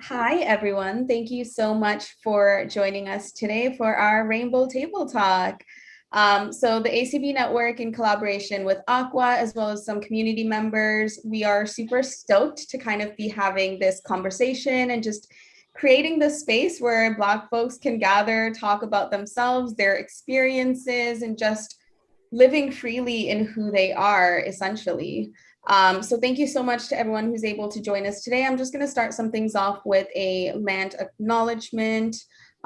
Hi, everyone. Thank you so much for joining us today for our Rainbow Table Talk. So the ACB Network, in collaboration with Aqua, as well as some community members, we are super stoked to kind of be having this conversation and just creating this space where Black folks can gather, talk about themselves, their experiences, and just living freely in who they are, essentially. So thank you so much to everyone who's able to join us today. I'm just going to start some things off with a land acknowledgement.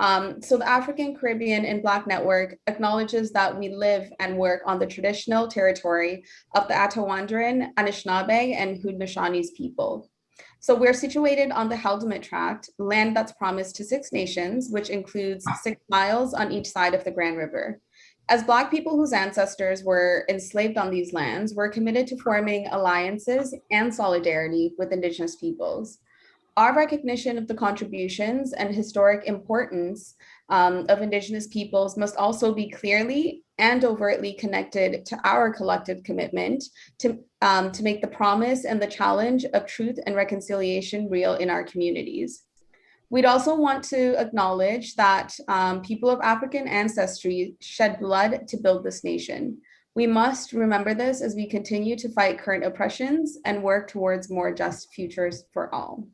So the African, Caribbean, and Black Network acknowledges that we live and work on the traditional territory of the Atawandaran, Anishinaabe, and Haudenosaunee people. So we're situated on the Haldimand Tract, land that's promised to 6 nations, which includes 6 miles on each side of the Grand River. As Black people whose ancestors were enslaved on these lands, we're committed to forming alliances and solidarity with Indigenous peoples. Our recognition of the contributions and historic importance of Indigenous peoples must also be clearly and overtly connected to our collective commitment to make the promise and the challenge of truth and reconciliation real in our communities. We'd also want to acknowledge that people of African ancestry shed blood to build this nation. We must remember this as we continue to fight current oppressions and work towards more just futures for all.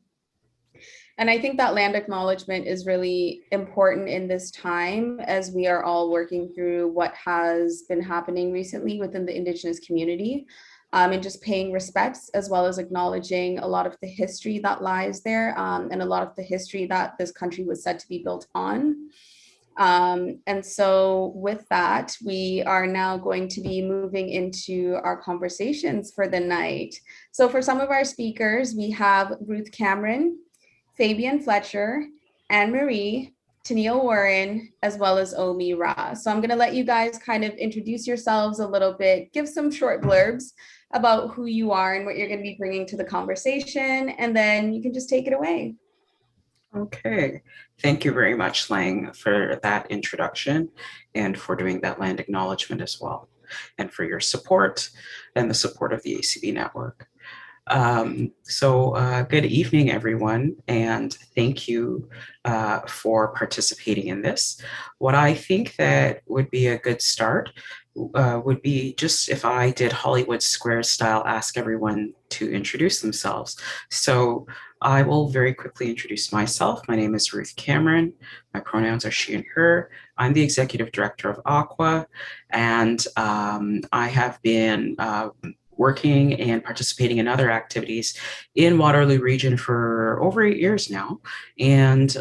And I think that land acknowledgement is really important in this time as we are all working through what has been happening recently within the Indigenous community. And just paying respects as well as acknowledging a lot of the history that lies there and a lot of the history that this country was said to be built on. And so with that, we are now going to be moving into our conversations for the night. So for some of our speakers, we have Ruth Cameron, Fabian Fletcher, Anne Marie, Tennille Warren, as well as Omi Ra. So I'm going to let you guys kind of introduce yourselves a little bit, give some short blurbs about who you are and what you're going to be bringing to the conversation, and then you can just take it away. Okay, thank you very much, Lang, for that introduction and for doing that land acknowledgement as well, and for your support and the support of the ACB network. Good evening, everyone, and thank you for participating in this. What I think that would be a good start would be just if I did Hollywood Squares style, ask everyone to introduce themselves. So I will very quickly introduce myself. My name is Ruth Cameron. My pronouns are she and her. I'm the executive director of Aqua, and I have been working and participating in other activities in Waterloo region for over 8 years now. And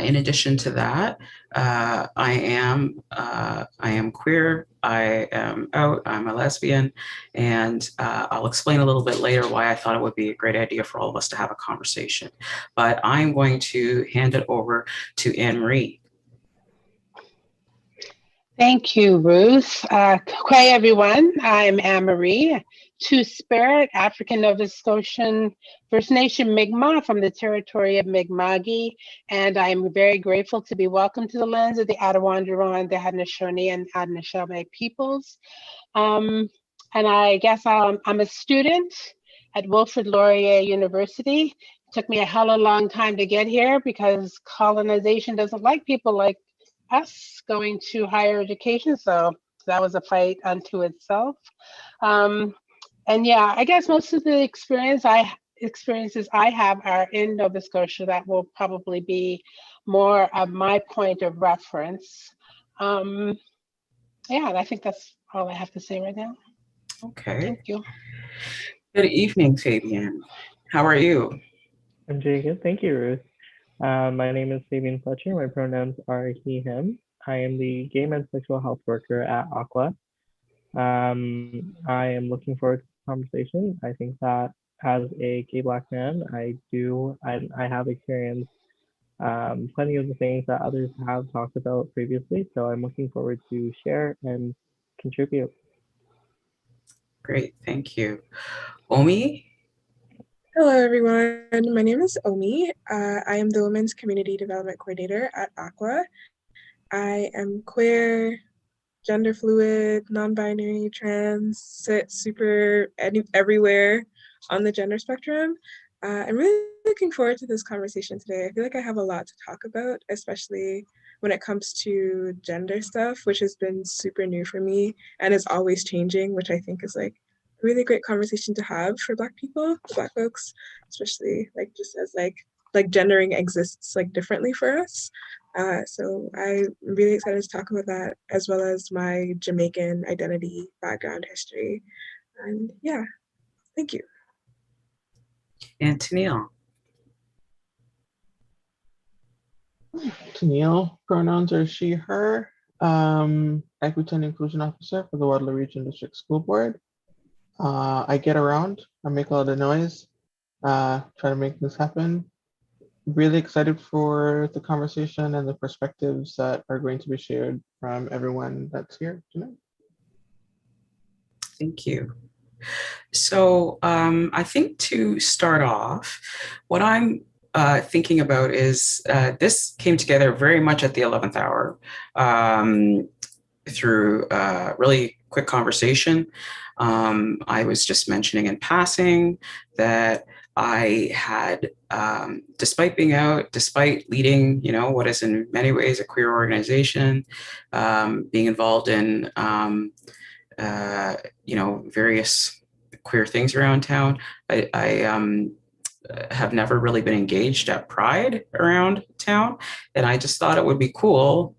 in addition to that, I am queer, I am out, I'm a lesbian, and I'll explain a little bit later why I thought it would be a great idea for all of us to have a conversation. But I'm going to hand it over to Anne Marie. Thank you, Ruth. Hi, everyone. I'm Anne Marie, Two-Spirit, African Nova Scotian First Nation Mi'kmaq from the territory of Mi'kma'ki, and I'm very grateful to be welcomed to the lands of the Atawandaron, the Haudenosaunee, and Anishinaabe peoples. And I guess I'm a student at Wilfrid Laurier University. It took me a hell of a long time to get here because colonization doesn't like people like us going to higher education, so that was a fight unto itself. And yeah, I guess most of the experiences I have are in Nova Scotia. That will probably be more of my point of reference. Yeah, and I think that's all I have to say right now. Okay. Thank you. Good evening, Fabian. How are you? I'm doing good. Thank you, Ruth. My name is Fabian Fletcher. My pronouns are he, him. I am the gay men's sexual health worker at Aqua. I am looking forward to the conversation. I think that as a gay Black man, I have experienced plenty of the things that others have talked about previously. So I'm looking forward to share and contribute. Great, thank you. Omi? Hello, everyone. My name is Omi. I am the Women's Community Development Coordinator at Aqua. I am queer, gender fluid, non-binary, trans, cis, super, everywhere. on the gender spectrum. I'm really looking forward to this conversation today. I feel like I have a lot to talk about, especially when it comes to gender stuff, which has been super new for me and is always changing, which I think is like a really great conversation to have for Black people, Black folks, especially like just as like gendering exists like differently for us. So I'm really excited to talk about that, as well as my Jamaican identity, background, history. And yeah, thank you. And Tennille. Tennille, pronouns are she, her. Equity and Inclusion Officer for the Waterloo Region District School Board. I get around, I make a lot of noise, try to make this happen. Really excited for the conversation and the perspectives that are going to be shared from everyone that's here tonight. Thank you. So I think to start off, what I'm thinking about is this came together very much at the 11th hour through really quick conversation. I was just mentioning in passing that I had, despite being out, despite leading, what is in many ways a queer organization, being involved in, various queer things around town, I have never really been engaged at Pride around town. And I just thought it would be cool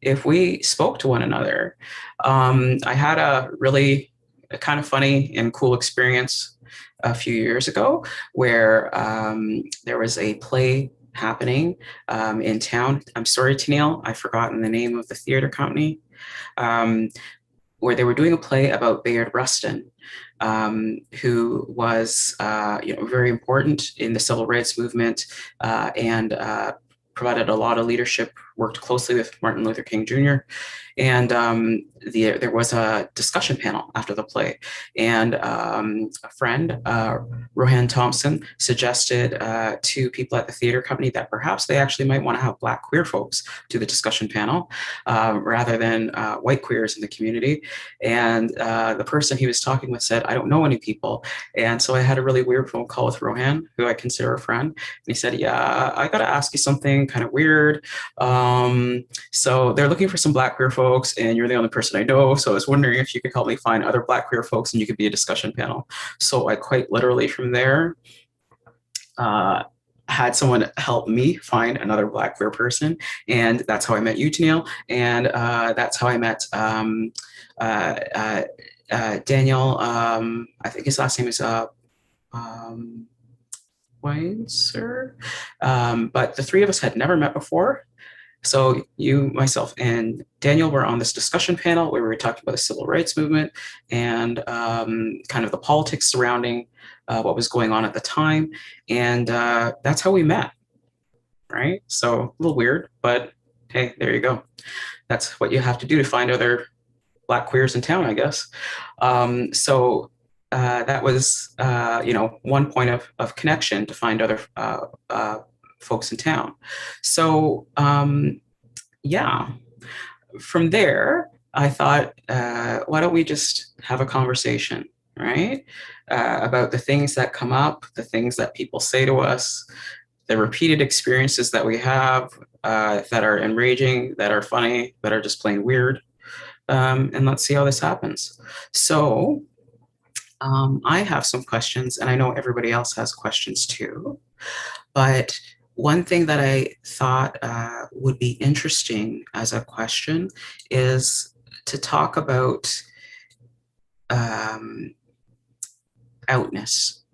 if we spoke to one another. I had a really kind of funny and cool experience a few years ago where there was a play happening in town. I'm sorry, Tennille, I've forgotten the name of the theater company, where they were doing a play about Bayard Rustin, who was very important in the civil rights movement and provided a lot of leadership, worked closely with Martin Luther King Jr. And there was a discussion panel after the play. And a friend, Rohan Thompson, suggested to people at the theater company that perhaps they actually might want to have Black queer folks do the discussion panel rather than white queers in the community. And the person he was talking with said, I don't know any people. And so I had a really weird phone call with Rohan, who I consider a friend. And he said, yeah, I got to ask you something kind of weird. So they're looking for some Black queer folks, and you're the only person I know. So I was wondering if you could help me find other Black queer folks and you could be a discussion panel. So I quite literally from there had someone help me find another Black queer person. And that's how I met you, Tennille. And that's how I met Daniel. I think his last name is Weinzer. But the three of us had never met before. So you, myself, and Daniel were on this discussion panel where we were talking about the civil rights movement and kind of the politics surrounding what was going on at the time. And that's how we met, right? So a little weird, but hey, there you go. That's what you have to do to find other Black queers in town, I guess. So that was, one point of connection to find other folks in town. So from there, I thought, why don't we just have a conversation, right? About the things that come up, the things that people say to us, the repeated experiences that we have that are enraging, that are funny, that are just plain weird. And let's see how this happens. So I have some questions, and I know everybody else has questions too. But one thing that I thought would be interesting as a question is to talk about outness,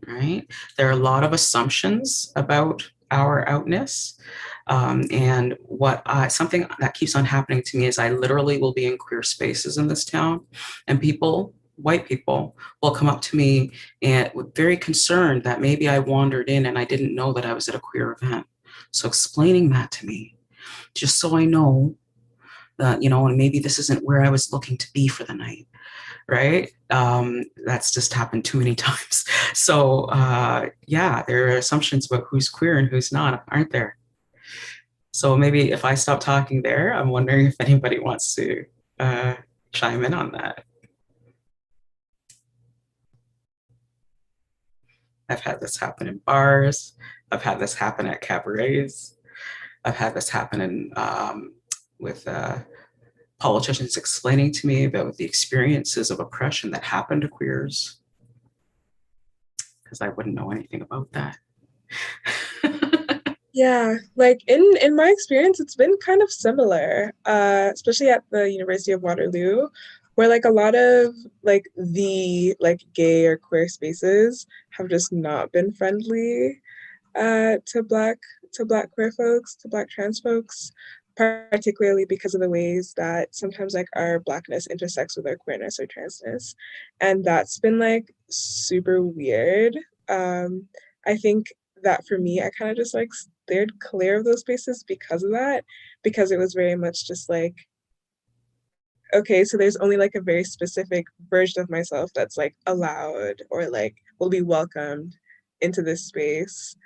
right? There are a lot of assumptions about our outness. And something that keeps on happening to me is I literally will be in queer spaces in this town, and white people will come up to me and very concerned that maybe I wandered in and I didn't know that I was at a queer event. So explaining that to me, just so I know that, and maybe this isn't where I was looking to be for the night, right? That's just happened too many times. So there are assumptions about who's queer and who's not, aren't there? So maybe if I stop talking there, I'm wondering if anybody wants to chime in on that. I've had this happen in bars. I've had this happen at cabarets. I've had this happen with politicians explaining to me about the experiences of oppression that happened to queers, because I wouldn't know anything about that. Yeah, like in my experience, it's been kind of similar, especially at the University of Waterloo, where like a lot of like the like gay or queer spaces have just not been friendly to black queer folks, to black trans folks, particularly because of the ways that sometimes like our blackness intersects with our queerness or transness, and that's been like super weird. I think that for me, I kind of just like steered clear of those spaces because of that, because it was very much just like, okay, so there's only like a very specific version of myself that's like allowed or like will be welcomed into this space.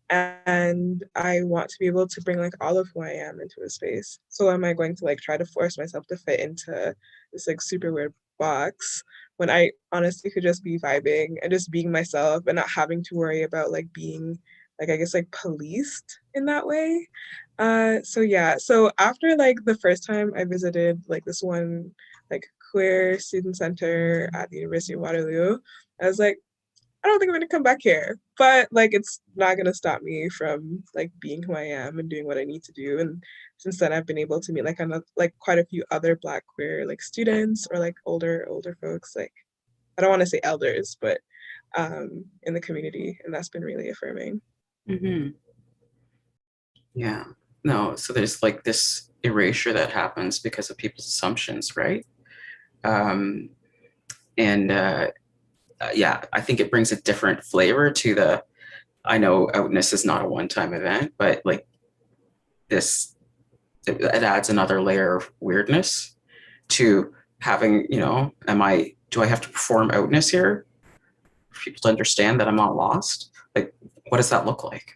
And I want to be able to bring like all of who I am into a space. So am I going to like try to force myself to fit into this like super weird box when I honestly could just be vibing and just being myself and not having to worry about like being like, I guess, like policed in that way. So yeah, so after like the first time I visited like this one like queer student center at the University of Waterloo, I was like, I don't think I'm gonna come back here, but like it's not gonna stop me from like being who I am and doing what I need to do. And since then, I've been able to meet like like quite a few other Black queer like students or like older folks. Like I don't want to say elders, but in the community, and that's been really affirming. Mm-hmm. Yeah. No, so there's like this erasure that happens because of people's assumptions, right? Um, and yeah, I think it brings a different flavor to the, I know outness is not a one-time event, but like this, it adds another layer of weirdness to having, you know, do I have to perform outness here for people to understand that I'm not lost? Like, what does that look like?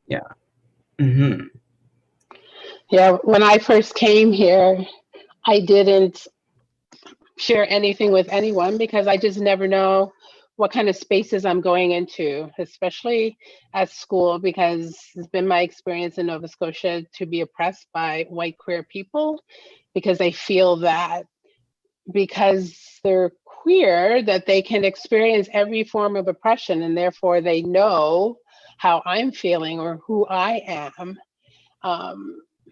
Yeah. Mm-hmm. Yeah, when I first came here, I didn't share anything with anyone because I just never know what kind of spaces I'm going into, especially at school, because it's been my experience in Nova Scotia to be oppressed by white queer people because they feel that because they're queer that they can experience every form of oppression and therefore they know how I'm feeling or who I am.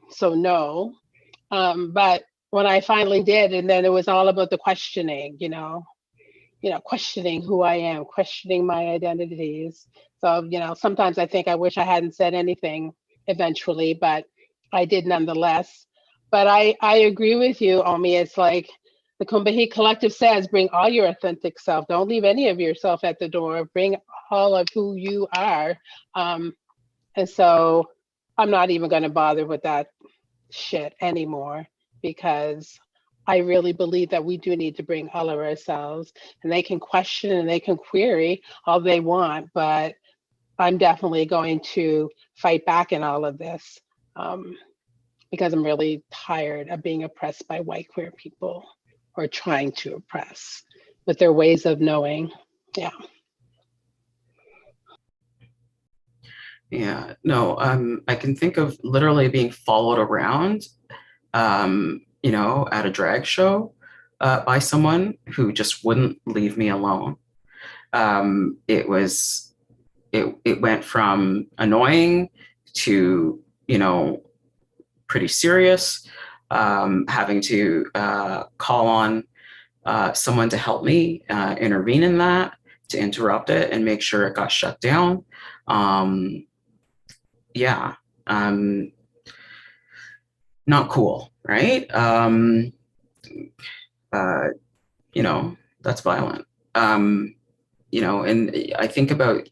So no, but when I finally did, and then it was all about the questioning, questioning who I am, questioning my identities. So, sometimes I think I wish I hadn't said anything eventually, but I did nonetheless. But I agree with you, Omi. It's like the Kumbahi Collective says, bring all your authentic self. Don't leave any of yourself at the door. Bring all of who you are. And so I'm not even going to bother with that shit anymore because I really believe that we do need to bring all of ourselves, and they can question and they can query all they want, but I'm definitely going to fight back in all of this because I'm really tired of being oppressed by white queer people or trying to oppress with their ways of knowing. Yeah. Yeah, no, I can think of literally being followed around, at a drag show by someone who just wouldn't leave me alone. It went from annoying to, pretty serious, having to call on someone to help me intervene in that, to interrupt it and make sure it got shut down. Yeah, not cool, right? Uh, that's violent. And I think about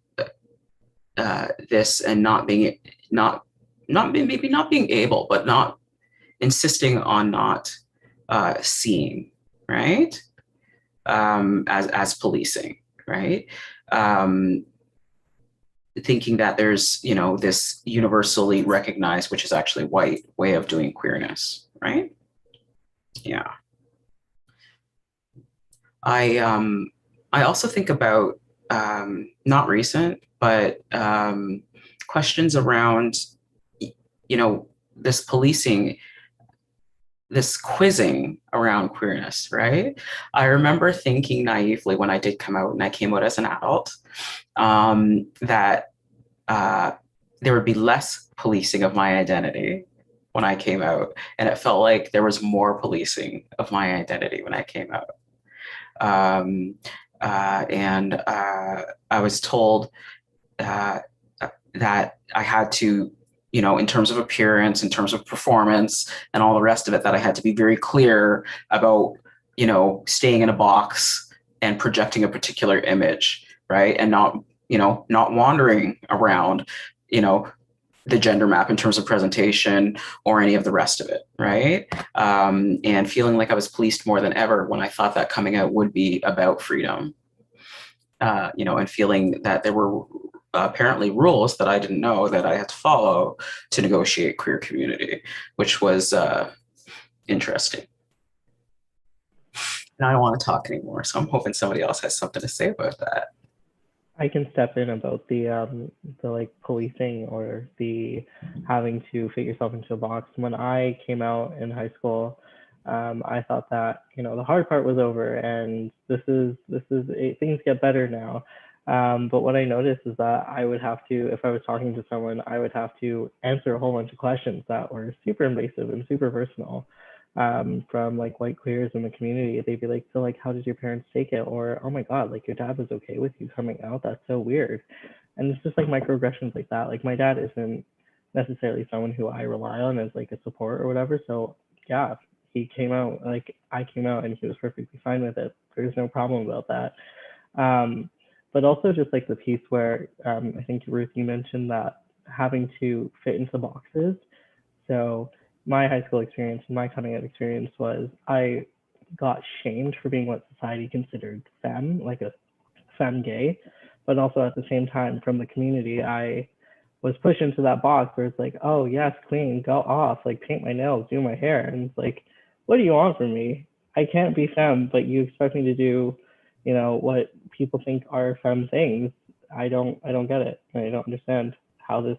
this and maybe not being able, but not insisting on not seeing, right? As policing, right? Thinking that there's, this universally recognized, which is actually white, way of doing queerness, right? Yeah. I also think about not recent, but questions around, this policing, this quizzing around queerness, right? I remember thinking naively when I did come out, and I came out as an adult, that there would be less policing of my identity when I came out. And it felt like there was more policing of my identity when I came out. And I was told uh, that I had to, in terms of appearance, in terms of performance, and all the rest of it, that I had to be very clear about, staying in a box and projecting a particular image, right? And not wandering around, the gender map in terms of presentation or any of the rest of it, right? And feeling like I was policed more than ever when I thought that coming out would be about freedom, and feeling that there were apparently rules that I didn't know that I had to follow to negotiate queer community, which was interesting. And I don't want to talk anymore, so I'm hoping somebody else has something to say about that. I can step in about the like policing or the having to fit yourself into a box. When I came out in high school, I thought that the hard part was over, and things get better now. But what I noticed is that I would have to, if I was talking to someone, I would have to answer a whole bunch of questions that were super invasive and super personal. From like white queers in the community. They'd be like, so like, how did your parents take it? Or, oh my God, like your dad was okay with you coming out. That's so weird. And it's just like microaggressions like that. Like my dad isn't necessarily someone who I rely on as like a support or whatever. So yeah, he came out, like I came out, and he was perfectly fine with it. There's no problem about that. But also just like the piece where I think Ruth, you mentioned that having to fit into boxes. So my high school experience, my coming out experience was I got shamed for being what society considered femme, like a femme gay, but also at the same time from the community, I was pushed into that box where it's like, oh yes, queen, go off, like paint my nails, do my hair, and it's like, what do you want from me? I can't be femme, but you expect me to do, what people think are femme things. I don't get it, and I don't understand how this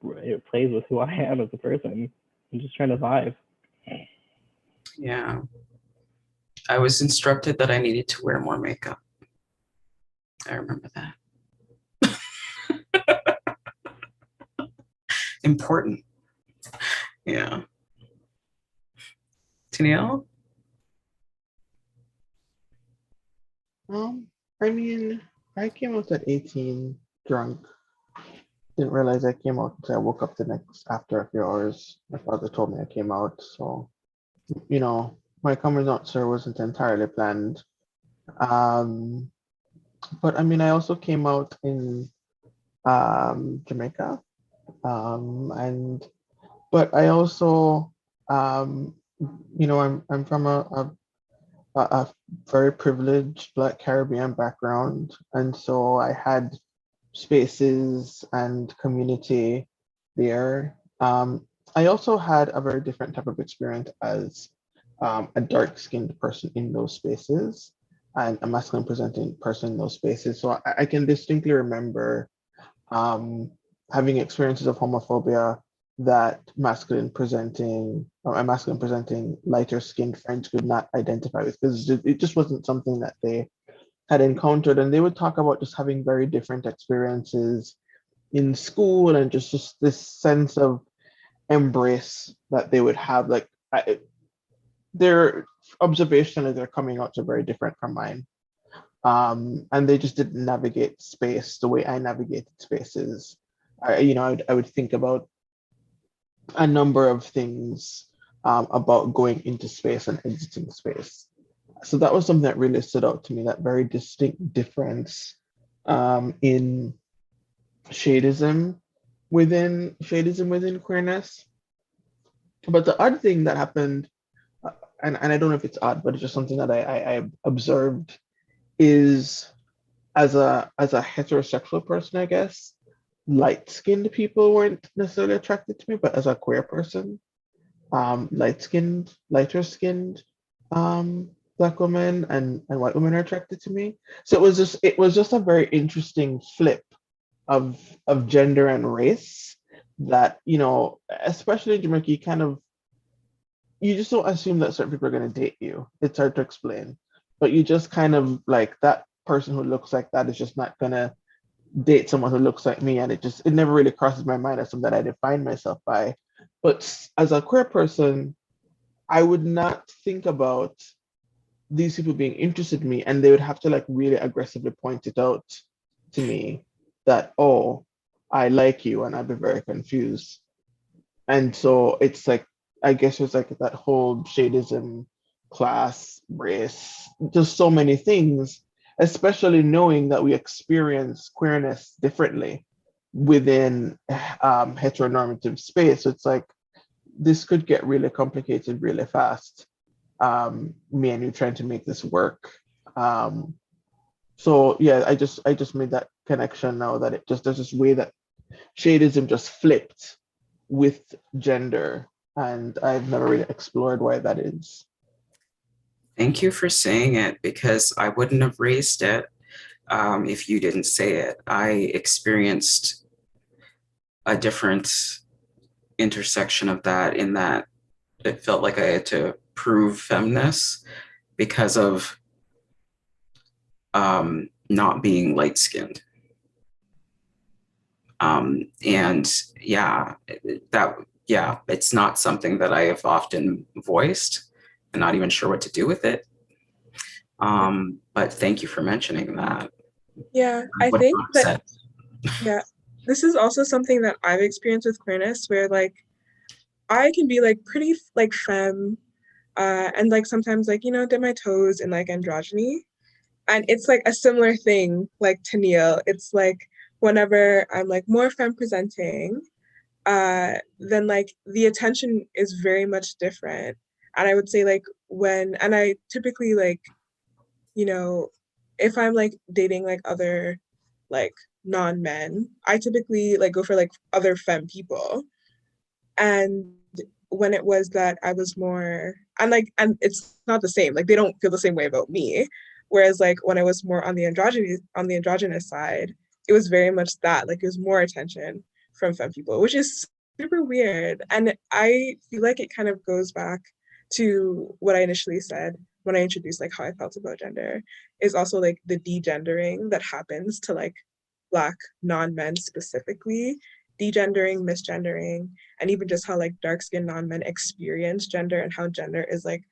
it plays with who I am as a person. I'm just trying to vibe. Yeah. I was instructed that I needed to wear more makeup. I remember that. Important. Yeah. Tennille? I mean, I came out at 18 drunk. Didn't realize I came out until I woke up the next after a few hours. My father told me I came out, so my coming out, sir, wasn't entirely planned. But I mean, I also came out in Jamaica, but I also, I'm from a very privileged Black Caribbean background, and so I had spaces and community there. I also had a very different type of experience as a dark-skinned person in those spaces and a masculine presenting person in those spaces. So I can distinctly remember having experiences of homophobia that masculine presenting lighter skinned friends could not identify with, because it just wasn't something that they had encountered. And they would talk about just having very different experiences in school, and just this sense of embrace that they would have. Like their observation of their coming out are very different from mine. And they just didn't navigate space the way I navigated spaces. I would think about a number of things about going into space and exiting space. So that was something that really stood out to me, that very distinct difference in shadism within queerness. But the odd thing that happened, and I don't know if it's odd, but it's just something that I observed, is as a heterosexual person, I guess, light-skinned people weren't necessarily attracted to me, but as a queer person, lighter skinned Black women and white women are attracted to me. So it was just a very interesting flip of gender and race that, you know, especially in Jamaica, you just don't assume that certain people are going to date you. It's hard to explain, but you just kind of like that person who looks like that is just not going to date someone who looks like me. And it never really crosses my mind as something that I define myself by. But as a queer person, I would not think about these people being interested in me, and they would have to like really aggressively point it out to me that, oh, I like you, and I'd be very confused. And so it's like, I guess it's like that whole shadism, class, race, just so many things, especially knowing that we experience queerness differently within heteronormative space. So it's like, this could get really complicated really fast. Me and you trying to make this work. So yeah, I just made that connection now that there's this way that shadism just flipped with gender, and I've never really explored why that is. Thank you for saying it, because I wouldn't have raised it if you didn't say it. I experienced a different intersection of that, in that it felt like I had to prove feminist because of not being light skinned. And yeah, it's not something that I have often voiced, and not even sure what to do with it. But thank you for mentioning that. Yeah, I think that, yeah, this is also something that I've experienced with queerness, where like I can be like pretty like femme, and like sometimes like, you know, dip my toes in like androgyny. And it's like a similar thing like to Neil. It's like whenever I'm like more femme presenting, then like the attention is very much different. And I would say like and I typically like, you know, if I'm like dating like other like non-men, I typically like go for like other femme people. And when it was that I was more, and it's not the same, like they don't feel the same way about me. Whereas like when I was more on the androgynous side, it was very much that, like it was more attention from femme people, which is super weird. And I feel like it kind of goes back to what I initially said when I introduced like how I felt about gender, is also like the degendering that happens to like Black non-men specifically, degendering, misgendering, and even just how like dark-skinned non-men experience gender, and how gender is like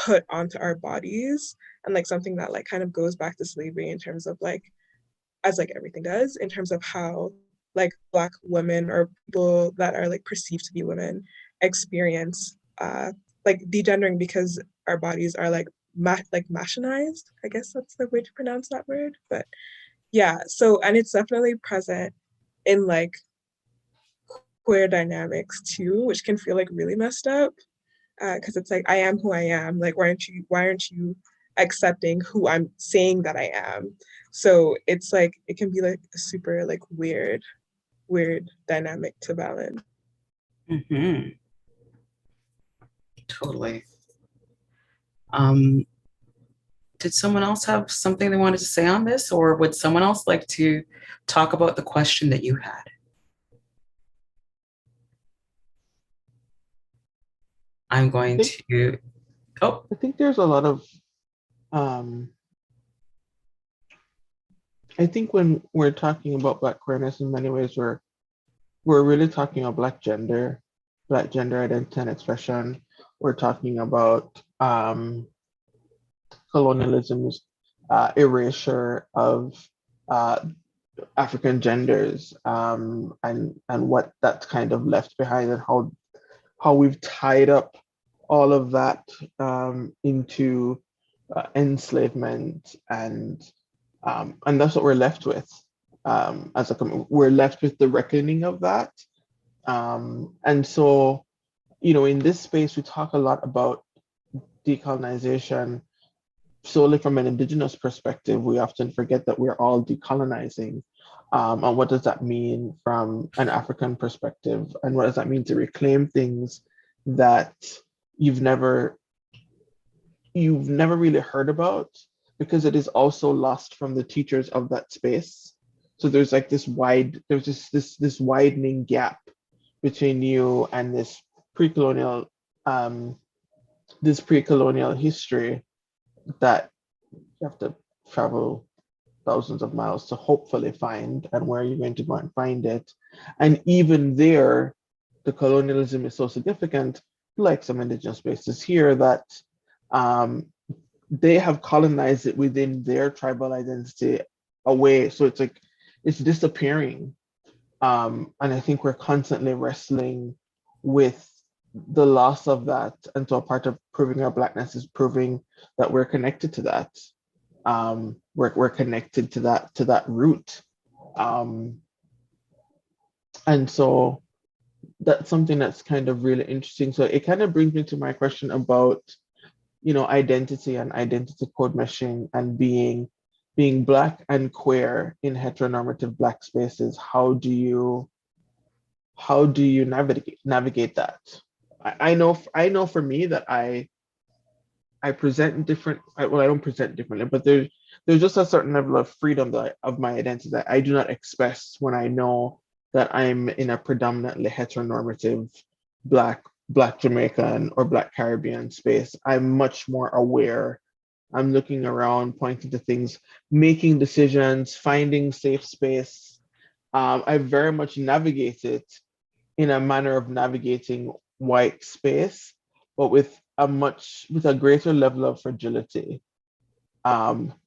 put onto our bodies, and like something that like kind of goes back to slavery in terms of like, as like everything does, in terms of how like Black women or people that are like perceived to be women experience like degendering, because our bodies are like like machinized. I guess that's the way to pronounce that word. But yeah, so, and it's definitely present in like queer dynamics too, which can feel like really messed up, because it's like, I am who I am, like why aren't you accepting who I'm saying that I am? So it's like it can be like a super like weird dynamic to balance. Mm-hmm. Totally. Did someone else have something they wanted to say on this, or would someone else like to talk about the question that you had? I'm going to, oh. I think there's a lot of, I think when we're talking about Black queerness, in many ways, we're really talking about Black gender identity and expression. We're talking about colonialism's erasure of African genders, and what that's kind of left behind, and how we've tied up all of that into enslavement, and that's what we're left with. We're left with the reckoning of that, and so, you know, in this space we talk a lot about decolonization solely from an Indigenous perspective. We often forget that we're all decolonizing. And what does that mean from an African perspective? And what does that mean to reclaim things that you've never you've never really heard about because it is also lost from the teachers of that space. So there's like there's this widening gap between you and pre-colonial um, this pre-colonial history that you have to travel thousands of miles to hopefully find, and where you're going to go and find it. And even there, the colonialism is so significant, like some indigenous spaces here, that um, they have colonized it within their tribal identity away. So it's like it's disappearing. And I think we're constantly wrestling with the loss of that. And so a part of proving our Blackness is proving that we're connected to that. We're connected to that root. Um, and so that's something that's kind of really interesting. So it kind of brings me to my question about, identity and identity code meshing and being Black and queer in heteronormative Black spaces. How do you navigate that? I know for me that I present different. Well, I don't present differently, but there's just a certain level of freedom of my identity that I do not express when I know that I'm in a predominantly heteronormative Black Jamaican or Black Caribbean space. I'm much more aware. I'm looking around, pointing to things, making decisions, finding safe space. I very much navigate it in a manner of navigating white space, but with a greater level of fragility.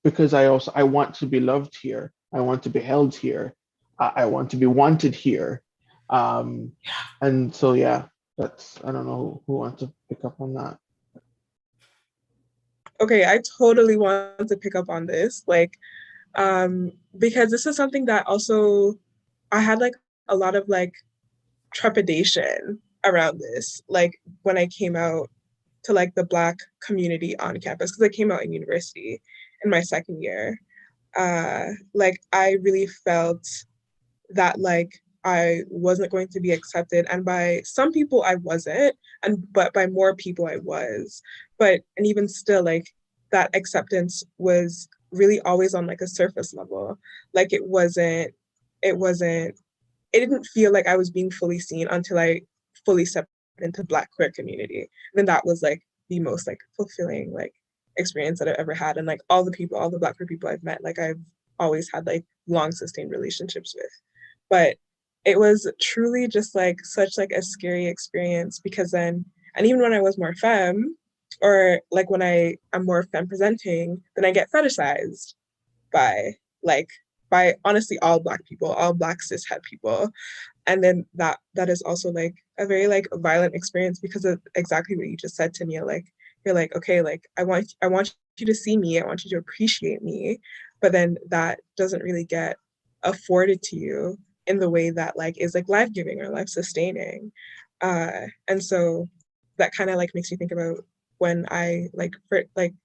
Because I want to be loved here. I want to be held here. I want to be wanted here. And so yeah, I don't know who wants to pick up on that. Okay, I totally want to pick up on this, because this is something that also I had like a lot of like trepidation around this, like when I came out to like the Black community on campus, because I came out in university in my second year. Like I really felt that like I wasn't going to be accepted, and by some people I wasn't, but by more people I was. And even still, like that acceptance was really always on like a surface level. Like it didn't feel like I was being fully seen until I fully stepped into Black queer community. And then that was like the most like fulfilling like experience that I've ever had. And like all the Black queer people I've met, like I've always had like long sustained relationships with. But it was truly just like such like a scary experience, because then, and even when I was more femme, or like when I am more femme presenting, then I get fetishized by like by honestly all Black people, all Black cishet people. And then that is also like a very like violent experience, because of exactly what you just said to me. Like you're like, okay, like I want you to see me, I want you to appreciate me, but then that doesn't really get afforded to you in the way that like is like life-giving or life-sustaining. And so that kind of like makes me think about when I like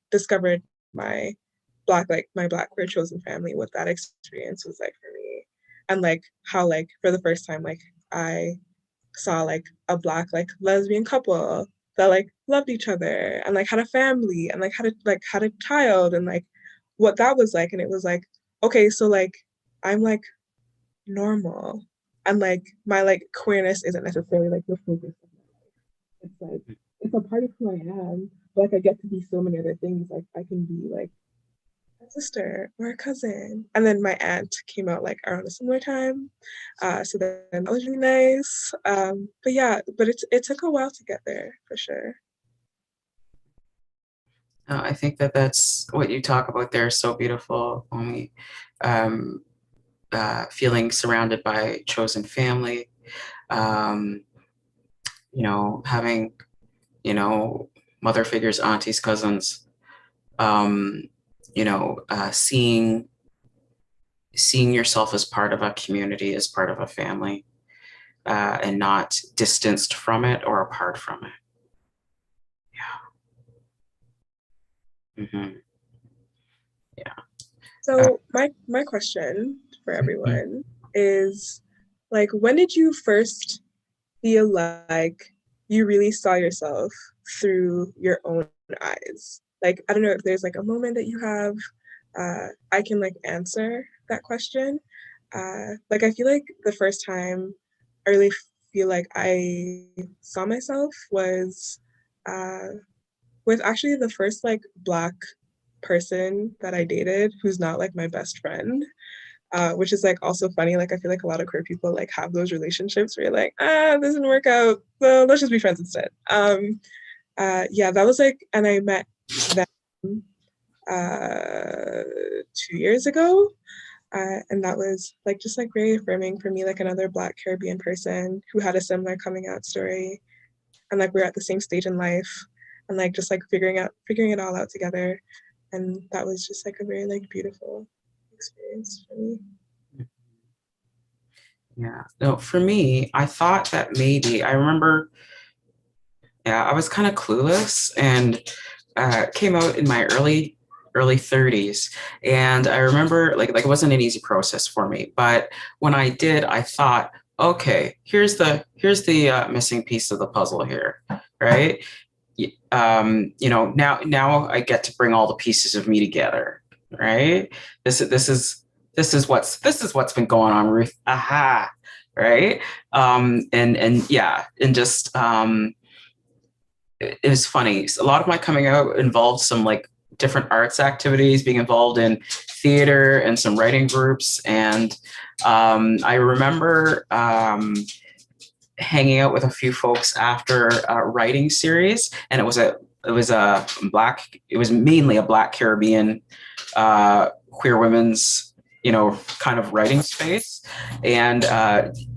discovered my my Black queer chosen family, what that experience was like for me. And like how like for the first time like I saw like a Black like lesbian couple that like loved each other and like had a family and like had a child, and like what that was like. And it was like, okay, so like I'm like normal, and like my like queerness isn't necessarily like the focus of my life. It's like it's a part of who I am, but like I get to be so many other things. Like I can be like a sister or a cousin. And then my aunt came out like around a similar time. So then that was really nice. But yeah, but it took a while to get there for sure. I think that's what you talk about there is so beautiful, only feeling surrounded by chosen family, um, having, mother figures, aunties, cousins, um, seeing yourself as part of a community, as part of a family, and not distanced from it or apart from it. Yeah. Mm-hmm. Yeah. So my question for everyone is like, when did you first feel like you really saw yourself through your own eyes? like, I don't know if there's like a moment that you have, I can like answer that question. Like, I feel like the first time I really feel like I saw myself was with actually the first like Black person that I dated who's not like my best friend. Which is like also funny. Like, I feel like a lot of queer people like have those relationships where you're like, this didn't work out, so let's just be friends instead. Yeah, that was like, and I met them 2 years ago. And that was like just like very affirming for me, like another Black Caribbean person who had a similar coming out story. And like we're at the same stage in life and like just like figuring it all out together. And that was just like a very like beautiful experience for me. Yeah. No, for me, I thought that maybe I remember, yeah, I was kind of clueless and came out in my early 30s, and I remember like it wasn't an easy process for me, but when I did, I thought, okay, here's the missing piece of the puzzle here, right? Now I get to bring all the pieces of me together, right? This is what's been going on, Ruth. Aha, right? And yeah, and just it was funny. A lot of my coming out involved some like different arts activities, being involved in theater and some writing groups, and I remember hanging out with a few folks after a writing series, and it was mainly a Black Caribbean queer women's kind of writing space, and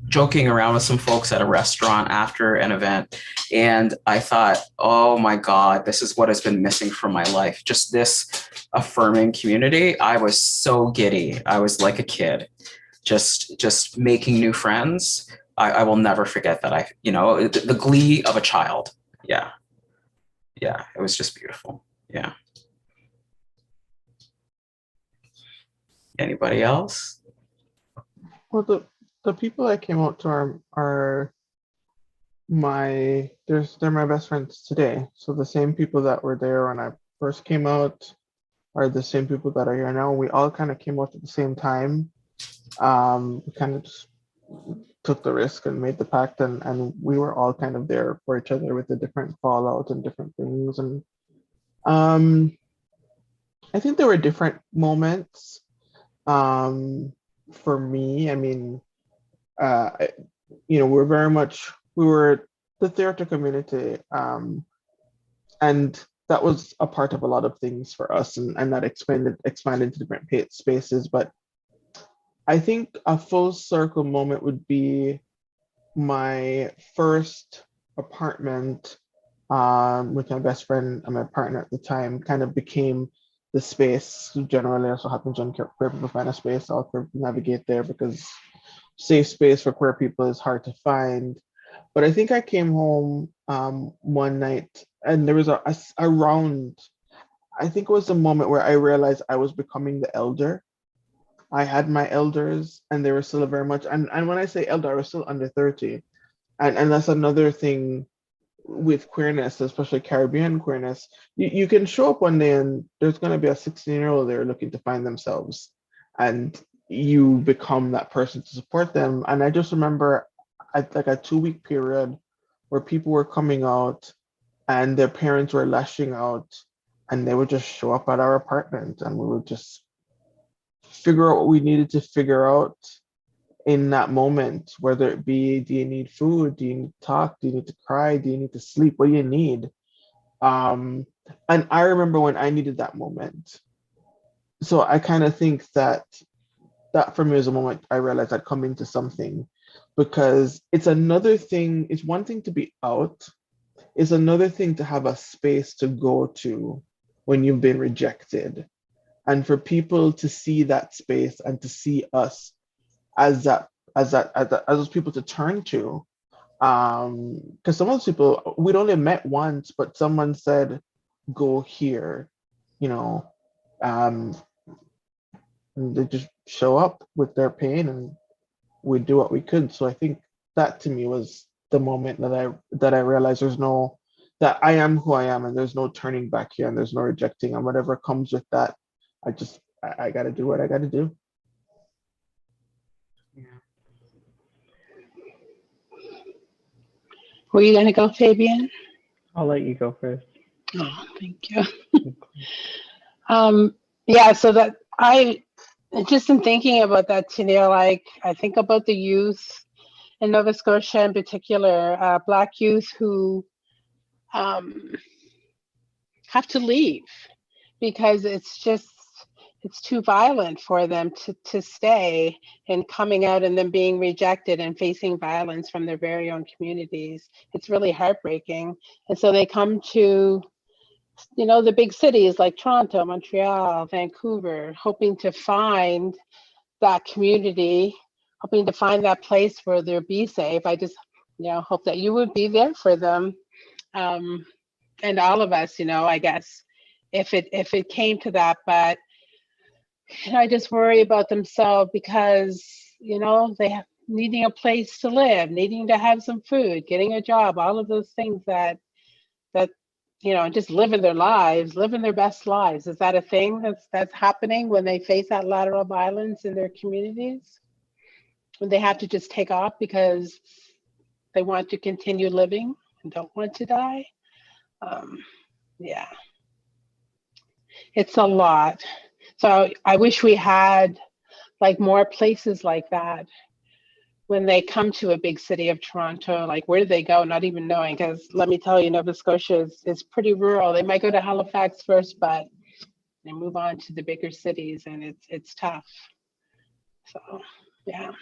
joking around with some folks at a restaurant after an event, and I thought, oh my God, this is what has been missing from my life, just this affirming community. I was so giddy. I was like a kid, just making new friends. I will never forget that. The glee of a child. Yeah. Yeah. It was just beautiful. Yeah. Anybody else? Well, the people I came out to are they're my best friends today. So the same people that were there when I first came out are the same people that are here now. We all kind of came out at the same time. We kind of just took the risk and made the pact, and we were all kind of there for each other with the different fallout and different things. And I think there were different moments for me. I mean, we were the theater community, and that was a part of a lot of things for us, and that expanded to different spaces. But I think a full circle moment would be my first apartment with my best friend and my partner at the time. Kind of became the space. Generally also happens when queer people find a space, all queer people navigate there, because safe space for queer people is hard to find. But I think I came home one night, and there was around, I think it was the moment where I realized I was becoming the elder. I had my elders, and they were still very much, and when I say elder, I was still under 30. And that's another thing with queerness, especially Caribbean queerness. You can show up one day and there's going to be a 16-year-old there looking to find themselves, and you become that person to support them. And I just remember like a 2-week period where people were coming out and their parents were lashing out, and they would just show up at our apartment, and we would just figure out what we needed to figure out in that moment, whether it be, do you need food? Do you need to talk? Do you need to cry? Do you need to sleep? What do you need? And I remember when I needed that moment. So I kind of think that for me was a moment I realized I'd come into something, because it's one thing to be out, it's another thing to have a space to go to when you've been rejected. And for people to see that space and to see us as those people to turn to, because some of those people we'd only met once, but someone said, go here, you know um and they just show up with their pain, and we do what we could. So I think that to me was the moment that I realized that I am who I am, and there's no turning back here, and there's no rejecting, and whatever comes with that, I got to do what I got to do. Yeah. Were you going to go, Fabian? I'll let you go first. Oh, thank you. Yeah, so that I just in thinking about that, Tania, like I think about the youth in Nova Scotia in particular, Black youth who have to leave because it's too violent for them to stay, and coming out and then being rejected and facing violence from their very own communities. It's really heartbreaking. And so they come to, the big cities like Toronto, Montreal, Vancouver, hoping to find that community, hoping to find that place where they'll be safe. I just, hope that you would be there for them. And all of us, I guess, if it came to that. But I just worry about themselves because, they have needing a place to live, needing to have some food, getting a job, all of those things that just living their lives, living their best lives. Is that a thing that's happening when they face that lateral violence in their communities? When they have to just take off because they want to continue living and don't want to die? Yeah, it's a lot. So I wish we had like more places like that when they come to a big city of Toronto. Like, where do they go? Not even knowing, because let me tell you, Nova Scotia is pretty rural. They might go to Halifax first, but they move on to the bigger cities, and it's tough. So, yeah.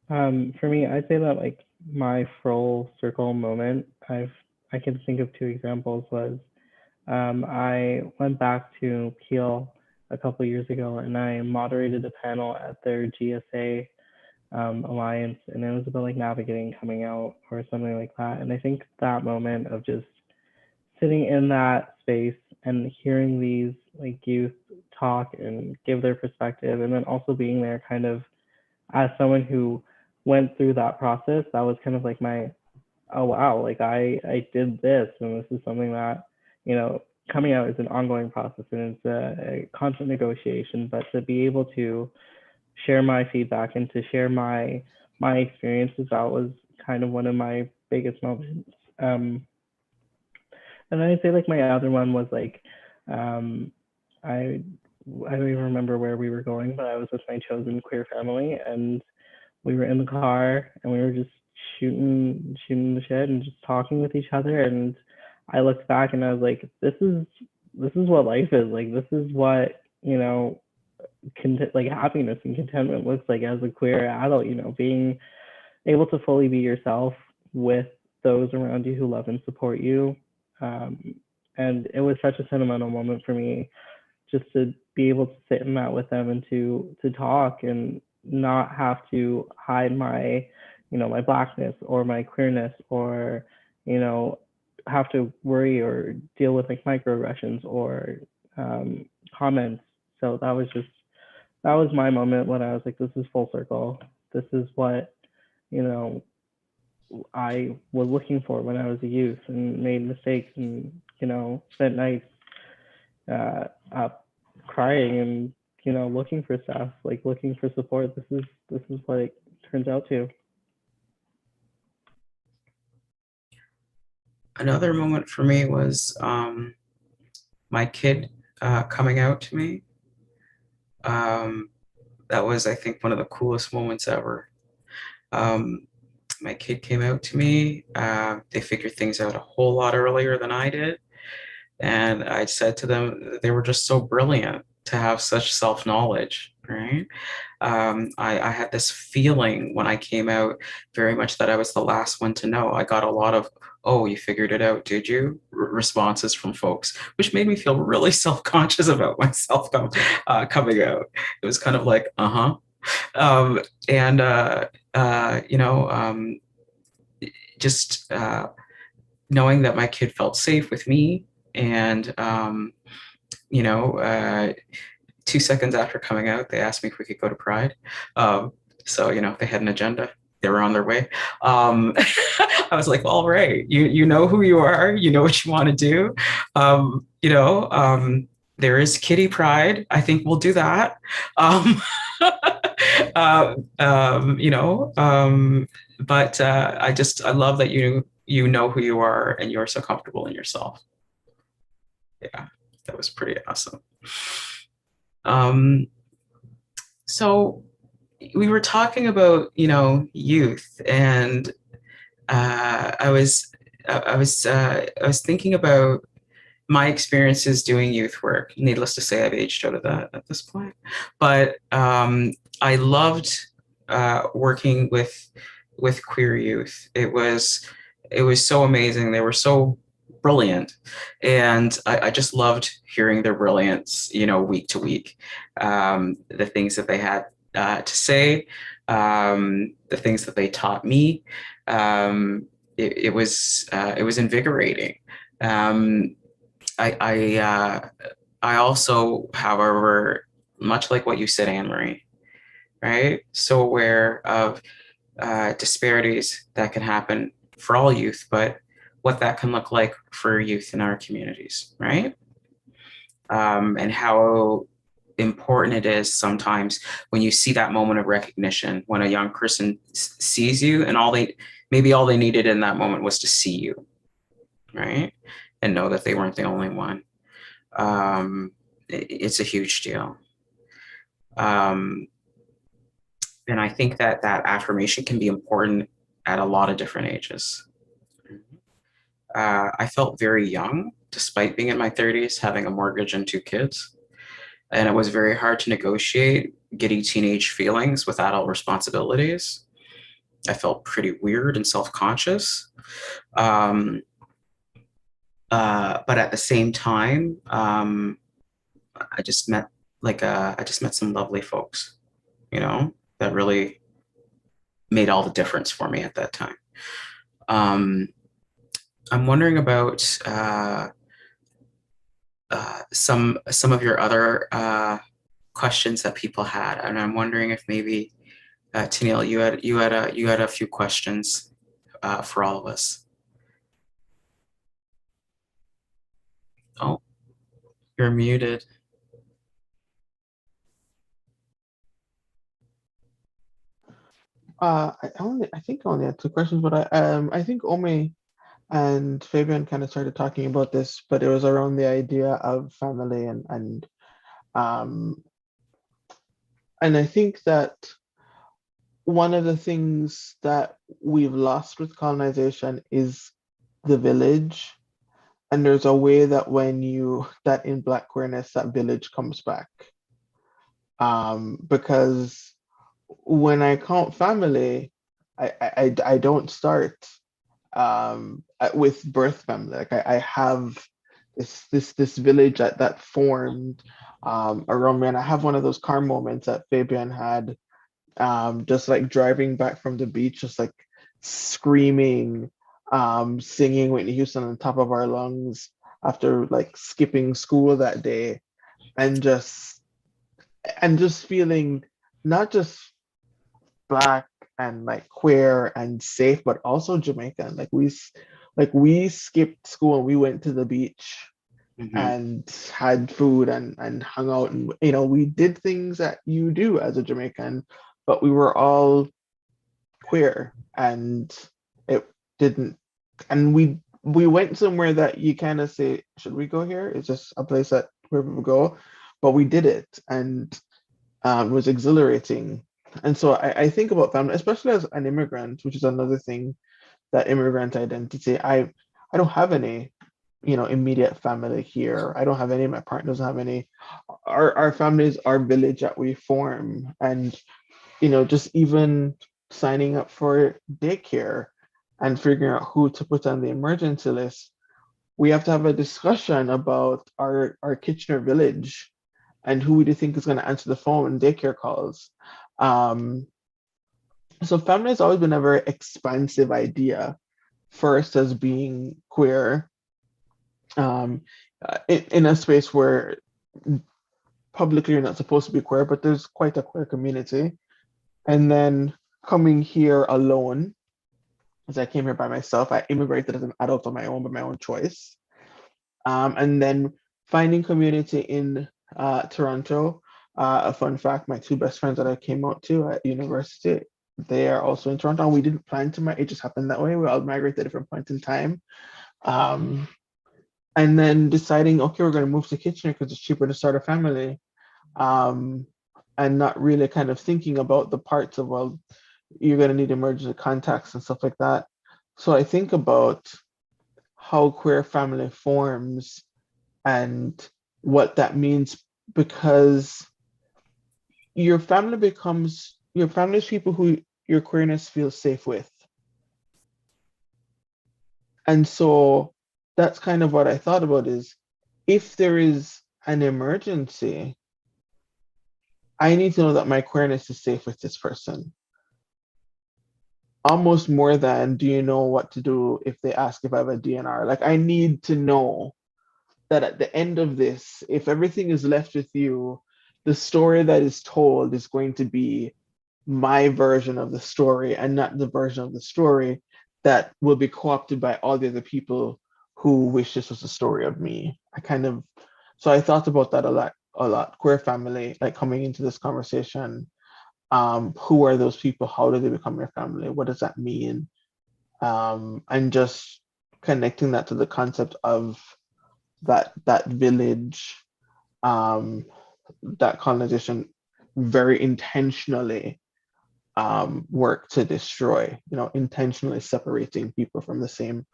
For me, I'd say that like my full circle moment, I can think of two examples. Was I went back to Peel a couple of years ago, and I moderated a panel at their GSA alliance, and it was about like navigating coming out or something like that. And I think that moment of just sitting in that space and hearing these like youth talk and give their perspective, and then also being there kind of as someone who went through that process, that was kind of like my, oh wow, like I did this, and this is something that, coming out is an ongoing process, and it's a constant negotiation. But to be able to share my feedback and to share my experiences, that was kind of one of my biggest moments. And then I'd say like my other one was like, I I don't even remember where we were going, but I was with my chosen queer family, and we were in the car, and we were just shooting the shit and just talking with each other. And I looked back and I was like, this is what life is like. This is what, like happiness and contentment looks like as a queer adult. Being able to fully be yourself with those around you who love and support you. And it was such a sentimental moment for me, just to be able to sit in that with them and to talk and not have to hide my, my blackness or my queerness, or, have to worry or deal with like microaggressions or comments. So that was my moment when I was like, this is full circle. This is what, you know, I was looking for when I was a youth and made mistakes and, spent nights up crying and, looking for stuff, like looking for support. This is what it turns out to. Another moment for me was my kid coming out to me. That was, I think, one of the coolest moments ever. My kid came out to me. They figured things out a whole lot earlier than I did. And I said to them, they were just so brilliant to have such self-knowledge, right? I had this feeling when I came out very much that I was the last one to know. I got a lot of, oh, you figured it out, did you? Responses from folks, which made me feel really self-conscious about myself coming out. It was kind of like, and just knowing that my kid felt safe with me, and 2 seconds after coming out, they asked me if we could go to Pride. So they had an agenda. they were on their way. I was like, all right, you know who you are, you know what you want to do. You know, there is kitty pride. I think we'll do that. Um, you know, but I love that you know who you are and you're so comfortable in yourself. Yeah, that was pretty awesome. Um, so we were talking about, you know, youth, and I was I was thinking about my experiences doing youth work. Needless to say, I've aged out of that at this point. But I loved working with queer youth. It was so amazing. They were so brilliant, and I just loved hearing their brilliance. You know, week to week, the things that they had to say, the things that they taught me. It was invigorating. Um, I also, however, much like what you said, Anne Marie, right? So aware of disparities that can happen for all youth, but what that can look like for youth in our communities, right? And how important it is sometimes when you see that moment of recognition, when a young person sees you, and maybe all they needed in that moment was to see you, right? And know that they weren't the only one. It's a huge deal. And I think that affirmation can be important at a lot of different ages. I felt very young, despite being in my 30s, having a mortgage and 2 kids. And it was very hard to negotiate giddy teenage feelings with adult responsibilities. I felt pretty weird and self-conscious. But at the same time, I just met some lovely folks, you know, that really made all the difference for me at that time. I'm wondering about some of your other questions that people had, and I'm wondering if maybe Tennille, you had a few questions for all of us. Oh, you're muted. I think I only had 2 questions, but I think Ome and Fabian kind of started talking about this, but it was around the idea of family um and I think that one of the things that we've lost with colonization is the village. And there's a way that that in Black queerness, that village comes back. Because when I count family, I don't start with birth family. Like I have this village that formed around me, and I have one of those car moments that Fabian had, just like driving back from the beach, just like screaming, singing Whitney Houston on the top of our lungs after like skipping school that day, and just feeling not just Black and like queer and safe, but also Jamaican. Like we skipped school and we went to the beach and had food and hung out, and we did things that you do as a Jamaican, but we were all queer, and it didn't and we went somewhere that you kind of say, should we go here? It's just a place that where people go, but we did it, and it was exhilarating. And so I think about family, especially as an immigrant, which is another thing, that immigrant identity. I don't have any, immediate family here. I don't have any. My partner doesn't have any. Our families, our village that we form, and just even signing up for daycare and figuring out who to put on the emergency list. We have to have a discussion about our Kitchener village and who we do think is going to answer the phone when daycare calls. So family has always been a very expansive idea. First, as being queer, in a space where publicly you're not supposed to be queer, but there's quite a queer community. And then coming here alone, as I came here by myself. I immigrated as an adult on my own, by my own choice. And then finding community in Toronto. A fun fact, my two best friends that I came out to at university, they are also in Toronto. And we didn't plan to migrate, it just happened that way. We all migrated at different points in time. And then deciding, okay, we're going to move to Kitchener because it's cheaper to start a family. And not really kind of thinking about the parts of, well, you're going to need emergency contacts and stuff like that. So I think about how queer family forms and what that means, because your family is people who your queerness feels safe with. And so that's kind of what I thought about, is if there is an emergency, I need to know that my queerness is safe with this person. Almost more than, do you know what to do if they ask if I have a DNR? Like, I need to know that at the end of this, if everything is left with you, the story that is told is going to be my version of the story and not the version of the story that will be co-opted by all the other people who wish this was a story of me. So I thought about that a lot. Queer family, like coming into this conversation, who are those people? How do they become your family? What does that mean? And just connecting that to the concept of that village, that colonization very intentionally work to destroy, intentionally separating people from the same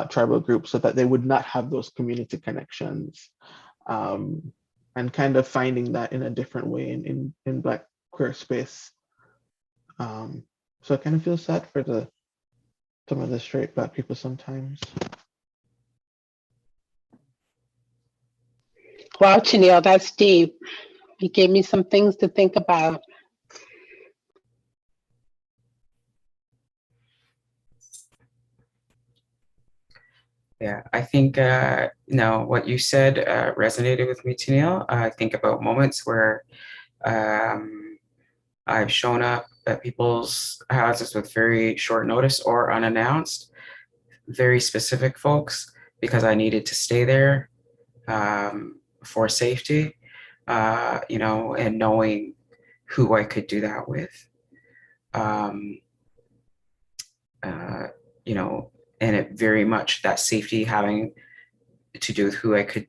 tribal group so that they would not have those community connections, and kind of finding that in a different way in Black queer space. So I kind of feel sad for some of the straight Black people sometimes. Wow, Chanel, that's deep. You gave me some things to think about. Yeah, I think what you said resonated with me, Tennille. I think about moments where I've shown up at people's houses with very short notice or unannounced, very specific folks, because I needed to stay there for safety, and knowing who I could do that with. And it very much, that safety having to do with who I could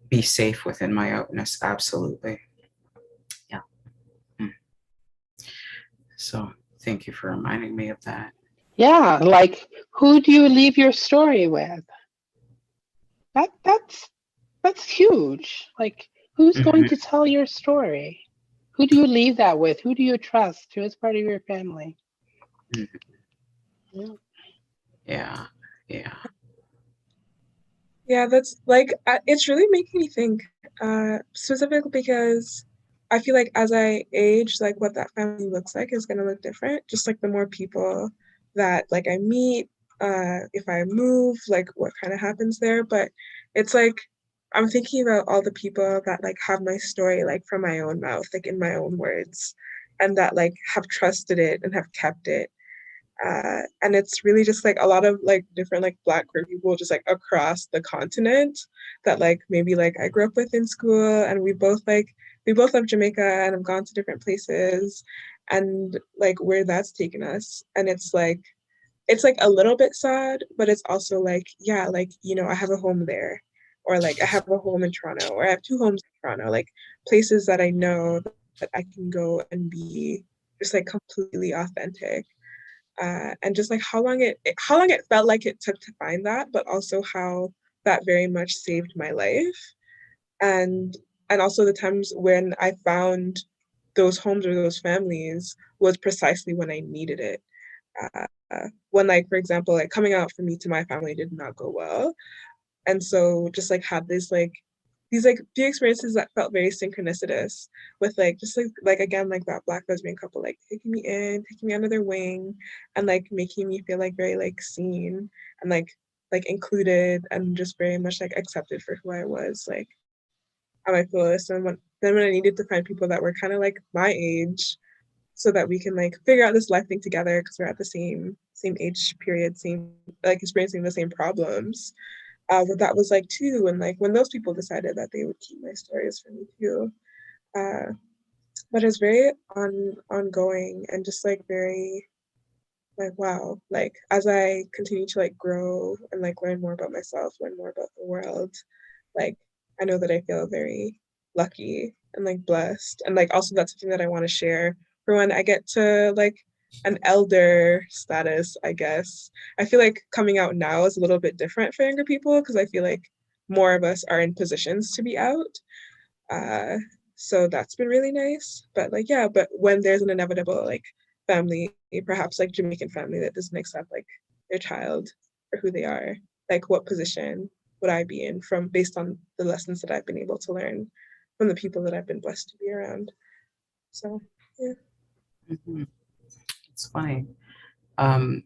be safe within my outness. Absolutely. Yeah. So thank you for reminding me of that. Yeah, like, who do you leave your story with? That's huge. Like, who's going to tell your story? Who do you leave that with? Who do you trust? Who is part of your family? Yeah. Yeah, that's like, it's really making me think, specifically because I feel like as I age, like what that family looks like is gonna look different. Just like the more people that like I meet, if I move, like what kind of happens there. But it's like I'm thinking about all the people that like have my story like from my own mouth, like in my own words, and that like have trusted it and have kept it. And it's really just like a lot of like different like Black queer people just like across the continent that like maybe like I grew up with in school, and we both love Jamaica and have gone to different places, and like where that's taken us. And it's like a little bit sad, but it's also like, yeah, like, I have a home there, or like I have a home in Toronto, or I have two homes in Toronto, like places that I know that I can go and be just like completely authentic. And just like how long it felt like it took to find that, but also how that very much saved my life. And also the times when I found those homes or those families was precisely when I needed it. When, like, for example, like coming out for me to my family did not go well, and so just like had this like these like few experiences that felt very synchronicitous with like just like again like that Black lesbian couple like taking me under their wing, and like making me feel like very like seen and like included and just very much like accepted for who I was, like at my fullest. And when I needed to find people that were kind of like my age so that we can like figure out this life thing together because we're at the same age period, same like experiencing the same problems. But that was like too, and like when those people decided that they would keep my stories for me too. But it's very ongoing and just like very like wow, like as I continue to like grow and like learn more about myself, learn more about the world, like I know that I feel very lucky and like blessed, and like also that's something that I want to share for when I get to like an elder status, I guess. I feel like coming out now is a little bit different for younger people because I feel like more of us are in positions to be out. uh so that's been really nice, but like yeah, but when there's an inevitable like family, perhaps like Jamaican family, that doesn't accept like their child for who they are, like what position would I be in from based on the lessons that I've been able to learn from the people that I've been blessed to be around. So yeah. Mhm. It's funny. Um,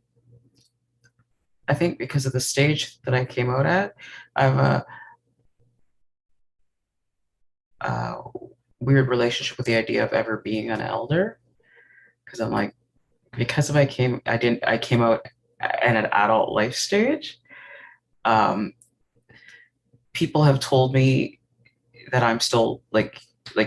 I think because of the stage that I came out at, I have a weird relationship with the idea of ever being an elder. Because I'm like, because if I came out at an adult life stage. Um, People have told me that I'm still like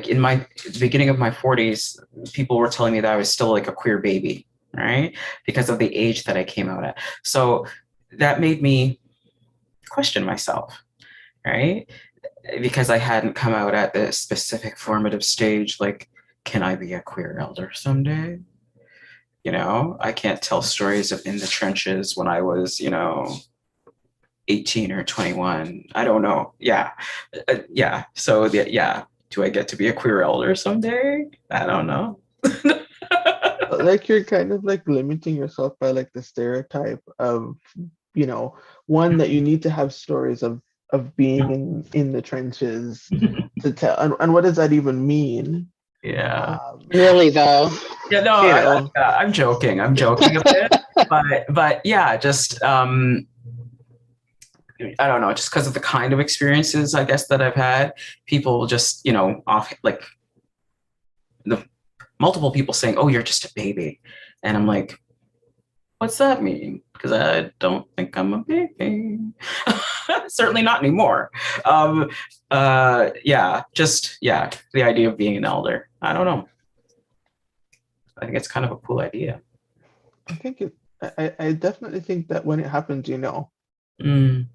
in my beginning of my 40s, people were telling me that I was still like a queer baby, right? Because of the age that I came out at. So that made me question myself, right? Because I hadn't come out at the specific formative stage, like, can I be a queer elder someday? You know, I can't tell stories of in the trenches when I was, 18 or 21. I don't know. Yeah. Yeah. So, yeah. Do I get to be a queer elder someday? I don't know. Like you're kind of like limiting yourself by like the stereotype of, you know, one that you need to have stories of being in the trenches to tell, and what does that even mean? Yeah. Really though. Yeah. No, You know, I'm joking. I'm joking a bit. But yeah, just, I don't know, just because of the kind of experiences, I guess, that I've had, people just, off like the multiple people saying, "Oh, you're just a baby," and I'm like, "What's that mean?" Because I don't think I'm a baby. Certainly not anymore. Um, yeah, the idea of being an elder. I don't know. I think it's kind of a cool idea. I think I definitely think that when it happens, Mm.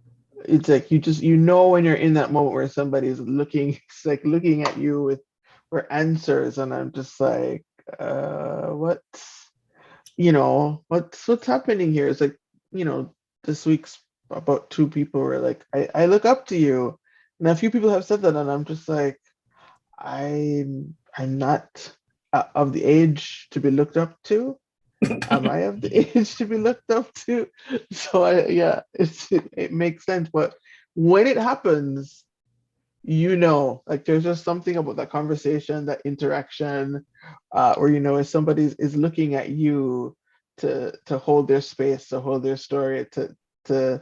it's like you know when you're in that moment where somebody's looking, it's like looking at you with for answers, and I'm just like, what, what's happening here? It's like, this week's about two people were like, I look up to you, and a few people have said that, and I'm just like, I'm not of the age to be looked up to. Am I of the age to be looked up to? So yeah, it makes sense. But when it happens, like there's just something about that conversation, that interaction, or if somebody is looking at you to hold their space, to hold their story, to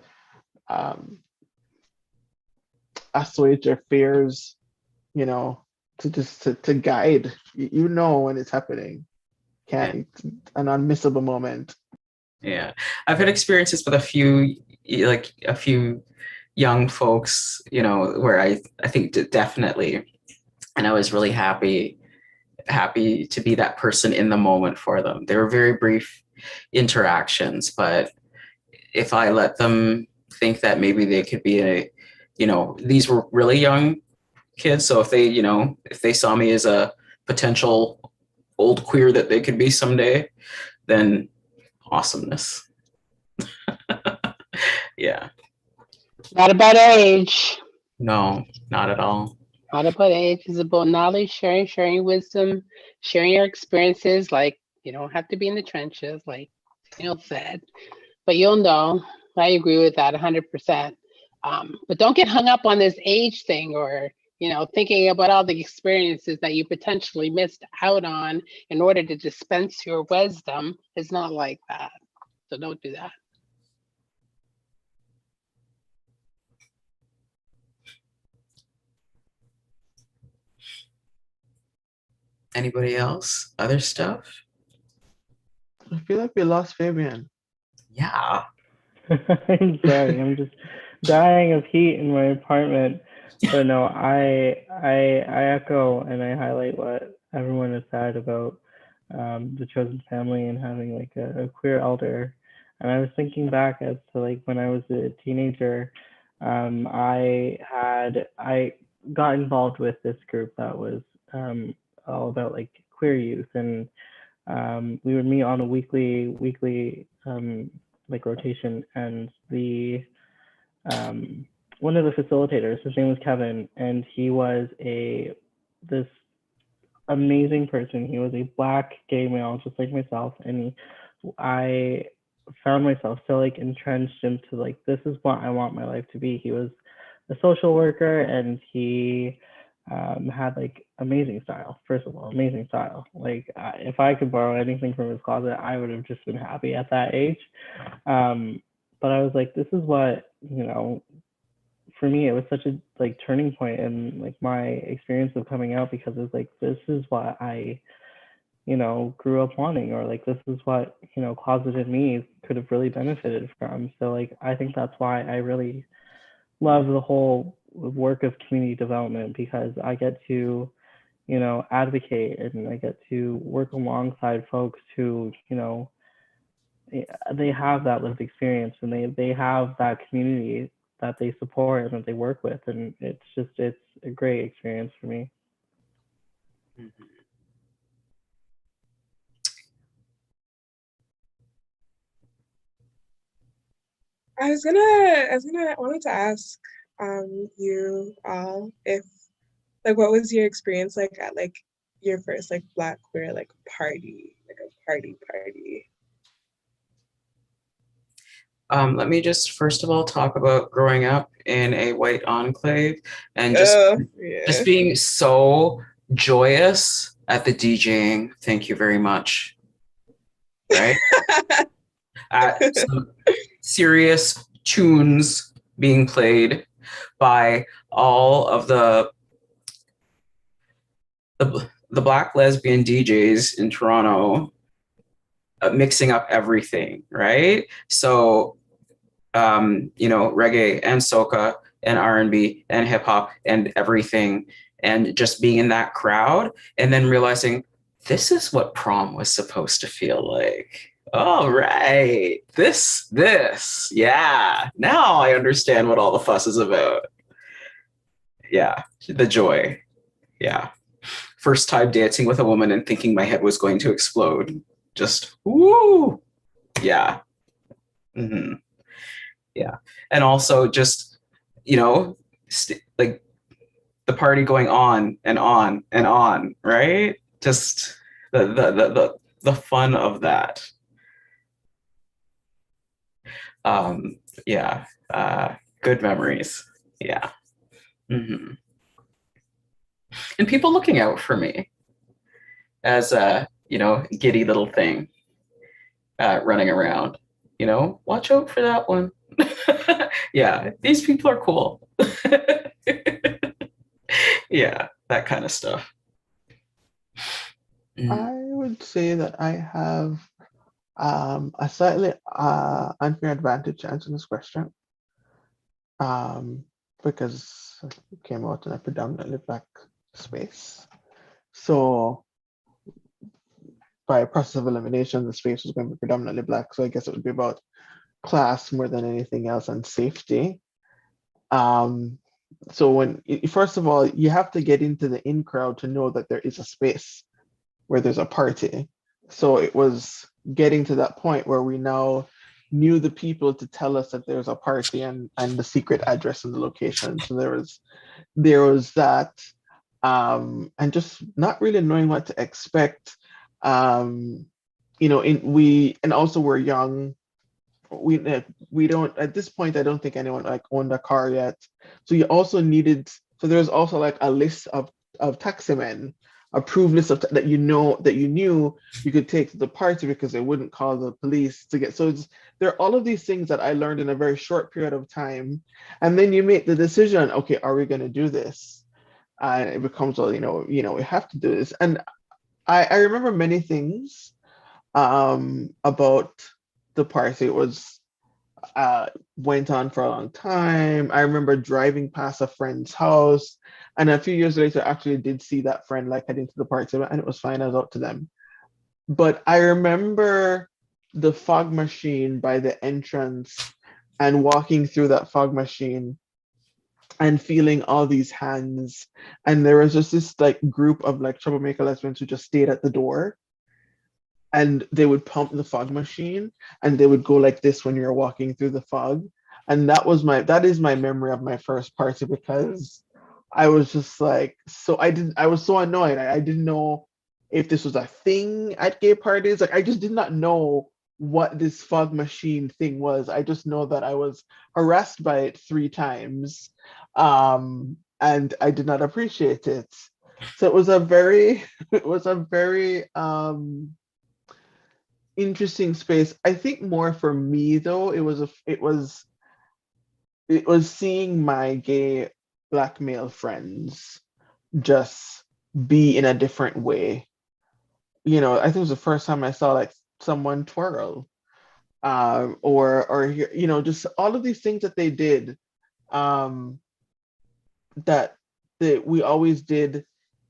um, assuage their fears, you know, to just to guide. When it's happening. Yeah. It's an unmissable moment. Yeah. I've had experiences with a few young folks, where I think definitely, and I was really happy to be that person in the moment for them. They were very brief interactions, but if I let them think that maybe they could be these were really young kids. So if they saw me as a potential old queer that they could be someday, then awesomeness. Yeah. Not about age. No, not at all. Not about age. It's about knowledge, sharing wisdom, sharing your experiences. Like, you don't have to be in the trenches, like Daniel said, but you'll know. I agree with that 100%. But don't get hung up on this age thing, or thinking about all the experiences that you potentially missed out on in order to dispense your wisdom. It's not like that. So don't do that. Anybody else? Other stuff? I feel like we lost Fabian. Yeah. I'm sorry, I'm just dying of heat in my apartment. But no, I echo and I highlight what everyone has said about the chosen family and having like a queer elder. And I was thinking back as to like when I was a teenager, I got involved with this group that was all about like queer youth, and we would meet on a weekly like rotation, and the um, one of the facilitators, his name was Kevin, and he was a this amazing person. He was a black gay male, just like myself, and I found myself so like entrenched into like this is what I want my life to be. He was a social worker, and he had like amazing style. First of all, amazing style. Like if I could borrow anything from his closet, I would have just been happy at that age. But I was like, this is what for me it was such a like turning point in like my experience of coming out, because it was like this is what I grew up wanting, or like this is what closeted me could have really benefited from. So like I think that's why I really love the whole work of community development, because I get to advocate, and I get to work alongside folks who they have that lived experience, and they have that community that they support and that they work with, and it's a great experience for me. Mhm. I wanted to ask you all if like what was your experience like at like your first like Black queer like party, like a party. Let me just first of all talk about growing up in a white enclave and Oh just yeah. being so joyous at the DJing. Thank you very much. Right? At some serious tunes being played by all of the black lesbian DJs in Toronto, mixing up everything, right? So reggae and soca and R&B and hip hop and everything, and just being in that crowd and then realizing this is what prom was supposed to feel like. All right, this, yeah. Now I understand what all the fuss is about. Yeah, the joy. Yeah. First time dancing with a woman and thinking my head was going to explode. Just, woo. Yeah. Mm-hmm. Yeah. And also just, like the party going on and on and on, right? Just the fun of that. Yeah. Good memories. Yeah. Hmm. And people looking out for me as a, giddy little thing running around. Watch out for that one. Yeah, these people are cool. Yeah, that kind of stuff. I would say that I have a slightly unfair advantage to answer this question because it came out in a predominantly Black space. So by process of elimination, the space was going to be predominantly Black. So I guess it would be about class more than anything else, and safety. So first of all, you have to get into the in crowd to know that there is a space where there's a party. So it was getting to that point where we now knew the people to tell us that there's a party and the secret address and the location. So there was that, and just not really knowing what to expect. And also we're young. We don't at this point. I don't think anyone like owned a car yet. So you also needed. So there's also like a list of taximen, approved list that you knew you could take to the party because they wouldn't call the police to get. So there are all of these things that I learned in a very short period of time, and then you make the decision. Okay, are we going to do this? And it becomes, well, we have to do this. And I remember many things. about the party. It was went on for a long time. I remember driving past a friend's house, and a few years later, I actually did see that friend like heading to the party, and it was fine. I was out to them. But I remember the fog machine by the entrance and walking through that fog machine and feeling all these hands. And there was just this like group of like troublemaker lesbians who just stayed at the door, and they would pump the fog machine and they would go like this when you're walking through the fog. And that is my memory of my first party, because I was just like, I was so annoyed. I didn't know if this was a thing at gay parties. Like I just did not know what this fog machine thing was. I just know that I was harassed by it 3 times. And I did not appreciate it. So it was a very it was a very interesting space. I think more for me though, it was seeing my gay black male friends just be in a different way. I think it was the first time I saw like someone twirl, or just all of these things that they did, um, that we always did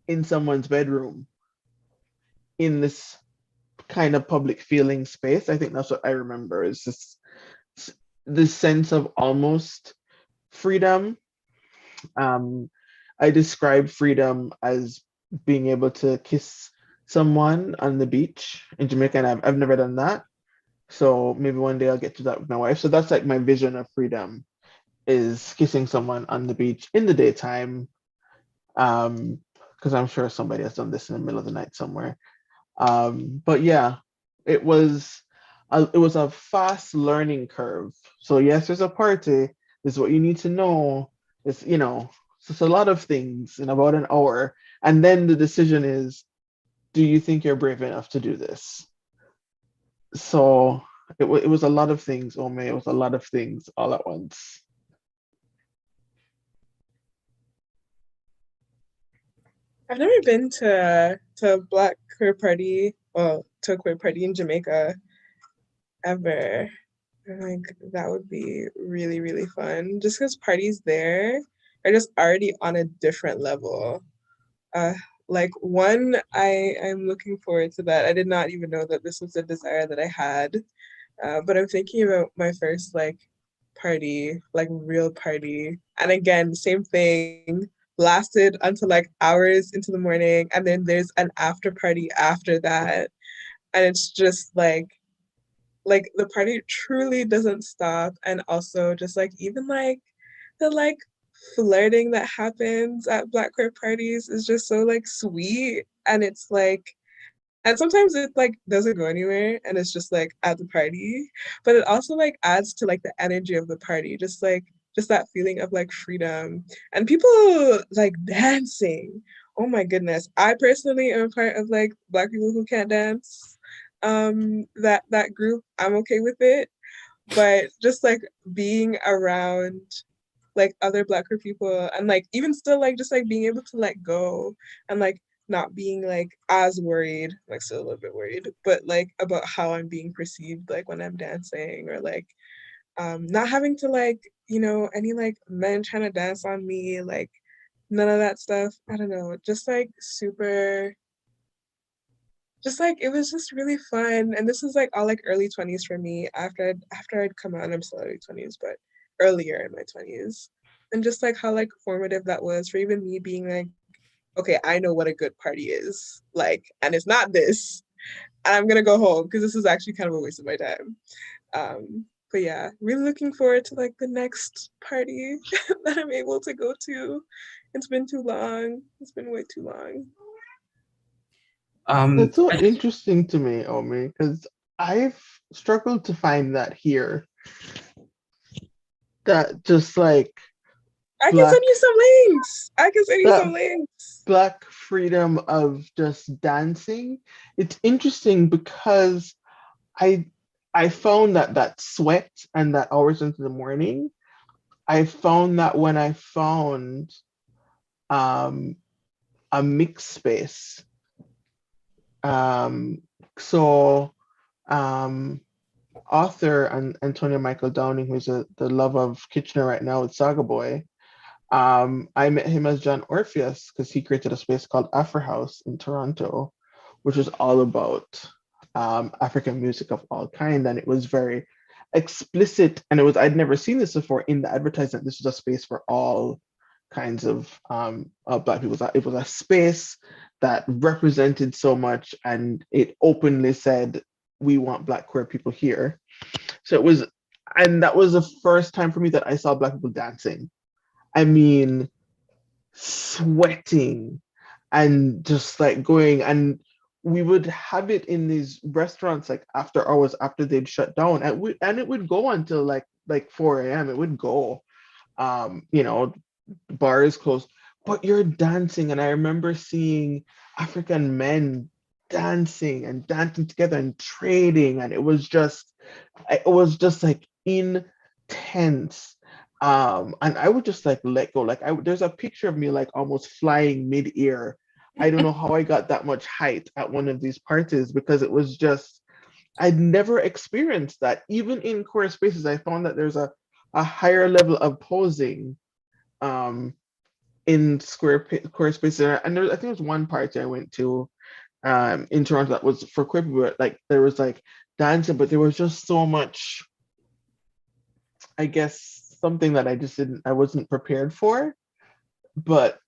in someone's bedroom in this kind of public feeling space. I think that's what I remember, is this sense of almost freedom. Um, I describe freedom as being able to kiss someone on the beach in Jamaica, and I've never done that. So maybe one day I'll get to that with my wife. So that's like my vision of freedom, is kissing someone on the beach in the daytime. Because I'm sure somebody has done this in the middle of the night somewhere. But yeah, it was a fast learning curve. So yes, there's a party. This is what you need to know. It's just a lot of things in about an hour, and then the decision is, do you think you're brave enough to do this? So it was a lot of things, Ome. It was a lot of things all at once. I've never been to a black queer party, well, to a queer party in Jamaica ever. And like that would be really, really fun. Just because parties there are just already on a different level. Uh, like one, I'm looking forward to that. I did not even know that this was a desire that I had. But I'm thinking about my first like party, like real party. And again, same thing, lasted until like hours into the morning. And then there's an after party after that. And it's just like the party truly doesn't stop. And also just like even like the like flirting that happens at black queer parties is just so like sweet. And it's like, and sometimes it like doesn't go anywhere and it's just like at the party, but it also like adds to like the energy of the party, just that feeling of like freedom and people like dancing. Oh my goodness, I personally am a part of like black people who can't dance. That group, I'm okay with it, but just like being around like other black queer people and like even still like just like being able to let go and like not being like as worried, like still a little bit worried, but like about how I'm being perceived like when I'm dancing, or like not having to like, any like men trying to dance on me, like none of that stuff. I don't know, just like super, just like it was just really fun. And this is like all like early 20s for me. After I'd come out, I'm still early 20s, but earlier in my 20s. And just like how like formative that was for even me being like, okay, I know what a good party is. Like, and it's not this. And I'm gonna go home because this is actually kind of a waste of my time. But yeah, really looking forward to like the next party that I'm able to go to. It's been too long. It's been way too long. That's so I interesting to me, Omi, because I've struggled to find that here. That just like I can black send you some links. I can send you that some links. black freedom of just dancing. It's interesting because I I found that sweat and that hours into the morning. I found that when I found um, a mixed space. Um, so um, author and Antonio Michael Downing, who's the love of Kitchener right now with Saga Boy. I met him as John Orpheus because he created a space called Afro House in Toronto, which was all about African music of all kind, and it was very explicit. And I'd never seen this before in the advertisement. This was a space for all kinds of Black people. It was a space that represented so much, and it openly said, "We want Black queer people here." So it was, and that was the first time for me that I saw Black people dancing. I mean, sweating and just like going, and we would have it in these restaurants like after hours, after they'd shut down, and it would go until like 4 a.m. It would go, you know, bars closed, but you're dancing. And I remember seeing African men dancing and dancing together and trading, and it was just like intense. And I would just like let go. Like there's a picture of me like almost flying mid-air. I don't know how I got that much height at one of these parties, because it was just, I'd never experienced that. Even in queer spaces, I found that there's a higher level of posing um in queer spaces. And I think there was one party I went to in Toronto that was for queer people. Like there was like dancing, but there was just so much, I guess, something that I wasn't prepared for. But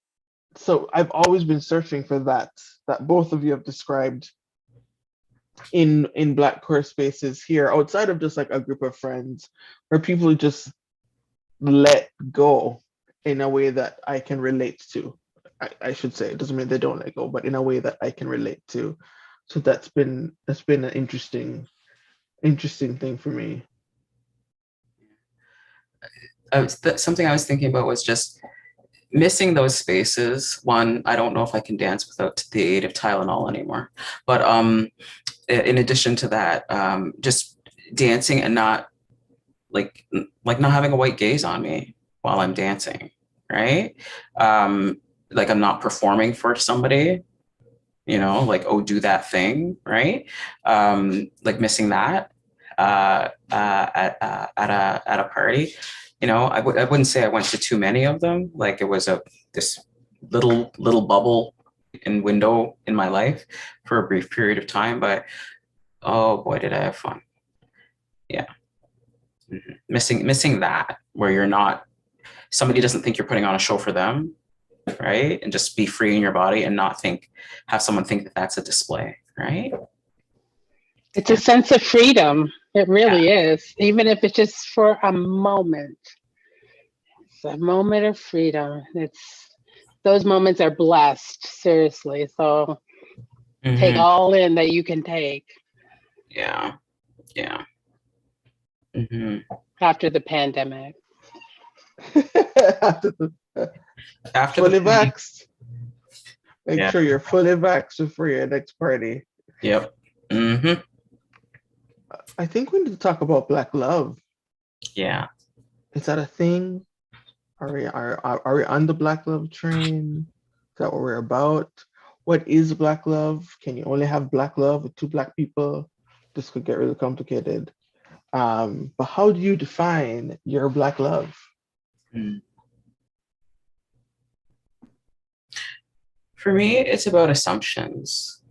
so I've always been searching for that both of you have described in Black queer spaces here, outside of just like a group of friends, where people just let go in a way that I can relate to. I should say, it doesn't mean they don't let go, but in a way that I can relate to. So that's been an interesting thing for me. Something I was thinking about was just missing those spaces. One, I don't know if I can dance without the aid of Tylenol anymore. But in addition to that, just dancing and not like not having a white gaze on me while I'm dancing, right? Like I'm not performing for somebody, like, oh, do that thing, right? Like missing that at a party. I wouldn't say I went to too many of them. Like it was this little bubble and window in my life for a brief period of time, but oh boy, did I have fun. Yeah. Mm-hmm. Missing that, where somebody doesn't think you're putting on a show for them, right? And just be free in your body and not have someone think that that's a display, right? It's a sense of freedom. It really is, even if it's just for a moment. It's a moment of freedom. Those moments are blessed, seriously. So take all in that you can take. Yeah. Mm-hmm. After the pandemic. After fully vaxxed. Make sure you're fully vaxxed before your next party. Yep. Mm-hmm. I think we need to talk about Black love. Yeah. Is that a thing? Are we on the Black love train? Is that what we're about? What is Black love? Can you only have Black love with two Black people? This could get really complicated. But how do you define your Black love? For me, it's about assumptions.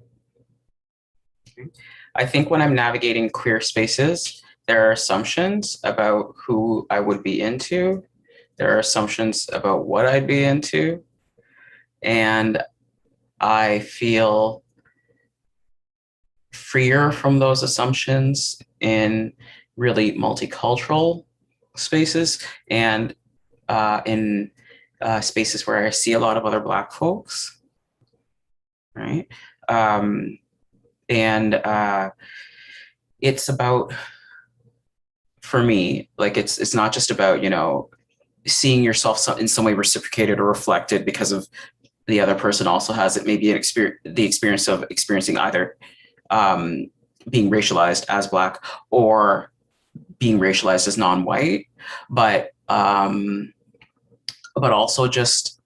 I think when I'm navigating queer spaces, there are assumptions about who I would be into. There are assumptions about what I'd be into. And I feel freer from those assumptions in really multicultural spaces and in spaces where I see a lot of other Black folks, right? It's about, for me, like it's not just about, seeing yourself in some way reciprocated or reflected because of the other person also has it, maybe the experience of experiencing either being racialized as Black or being racialized as non-white, but also just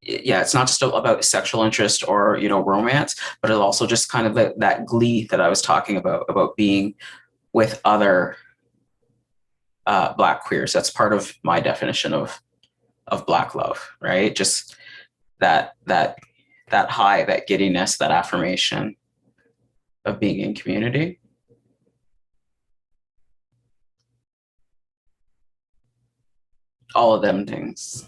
yeah, it's not just about sexual interest or, romance, but it's also just kind of that glee that I was talking about being with other Black queers. That's part of my definition of Black love, right? Just that high, that giddiness, that affirmation of being in community. All of them things.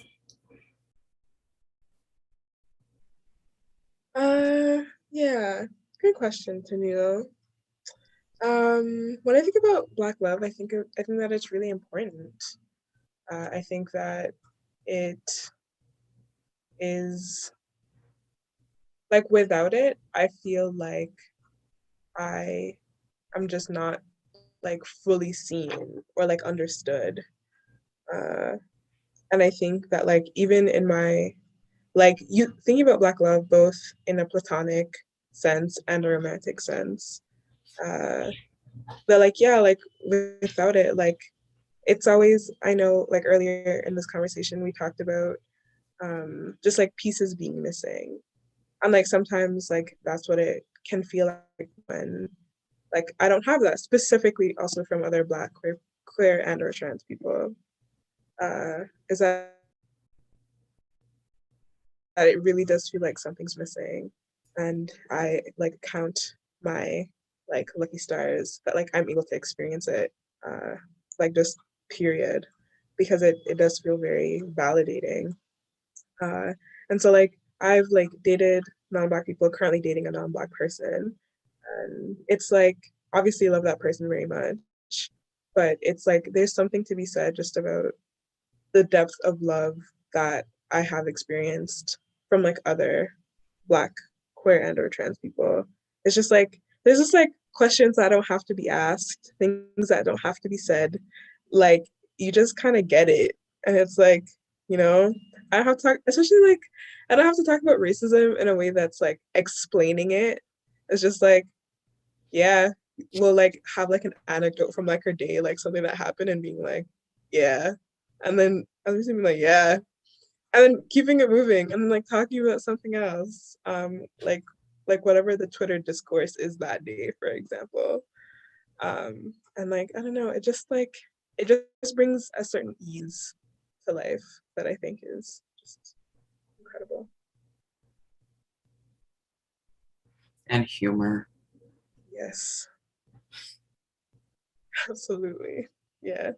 Yeah, good question, Tennille. When I think about Black love, I think that it's really important. I think that it is like without it, I feel like I'm just not like fully seen or like understood. And I think that like even in my like you thinking about Black love both in a platonic sense and a romantic sense, that like yeah, like without it, like it's always, I know like earlier in this conversation we talked about just like pieces being missing. And like sometimes like that's what it can feel like when like I don't have that, specifically also from other Black queer and or trans people, is that it really does feel like something's missing. And I like count my like lucky stars that like I'm able to experience it, like just period, because it does feel very validating. Uh, and so like I've like dated non-Black people, currently dating a non-Black person, and it's like obviously love that person very much, but it's like there's something to be said just about the depth of love that I have experienced from like other Black, queer, and or trans people. It's just like there's just like questions that don't have to be asked, things that don't have to be said. Like you just kind of get it, and it's like you know I don't have to talk, especially like I don't have to talk about racism in a way that's like explaining it. It's just like yeah, we'll like have like an anecdote from like her day, like something that happened, and being like yeah, and then I was being like yeah, and then keeping it moving, and then like talking about something else, like whatever the Twitter discourse is that day, for example. And like I don't know, it just brings a certain ease to life that I think is just incredible. And humor. Yes, absolutely. Yeah.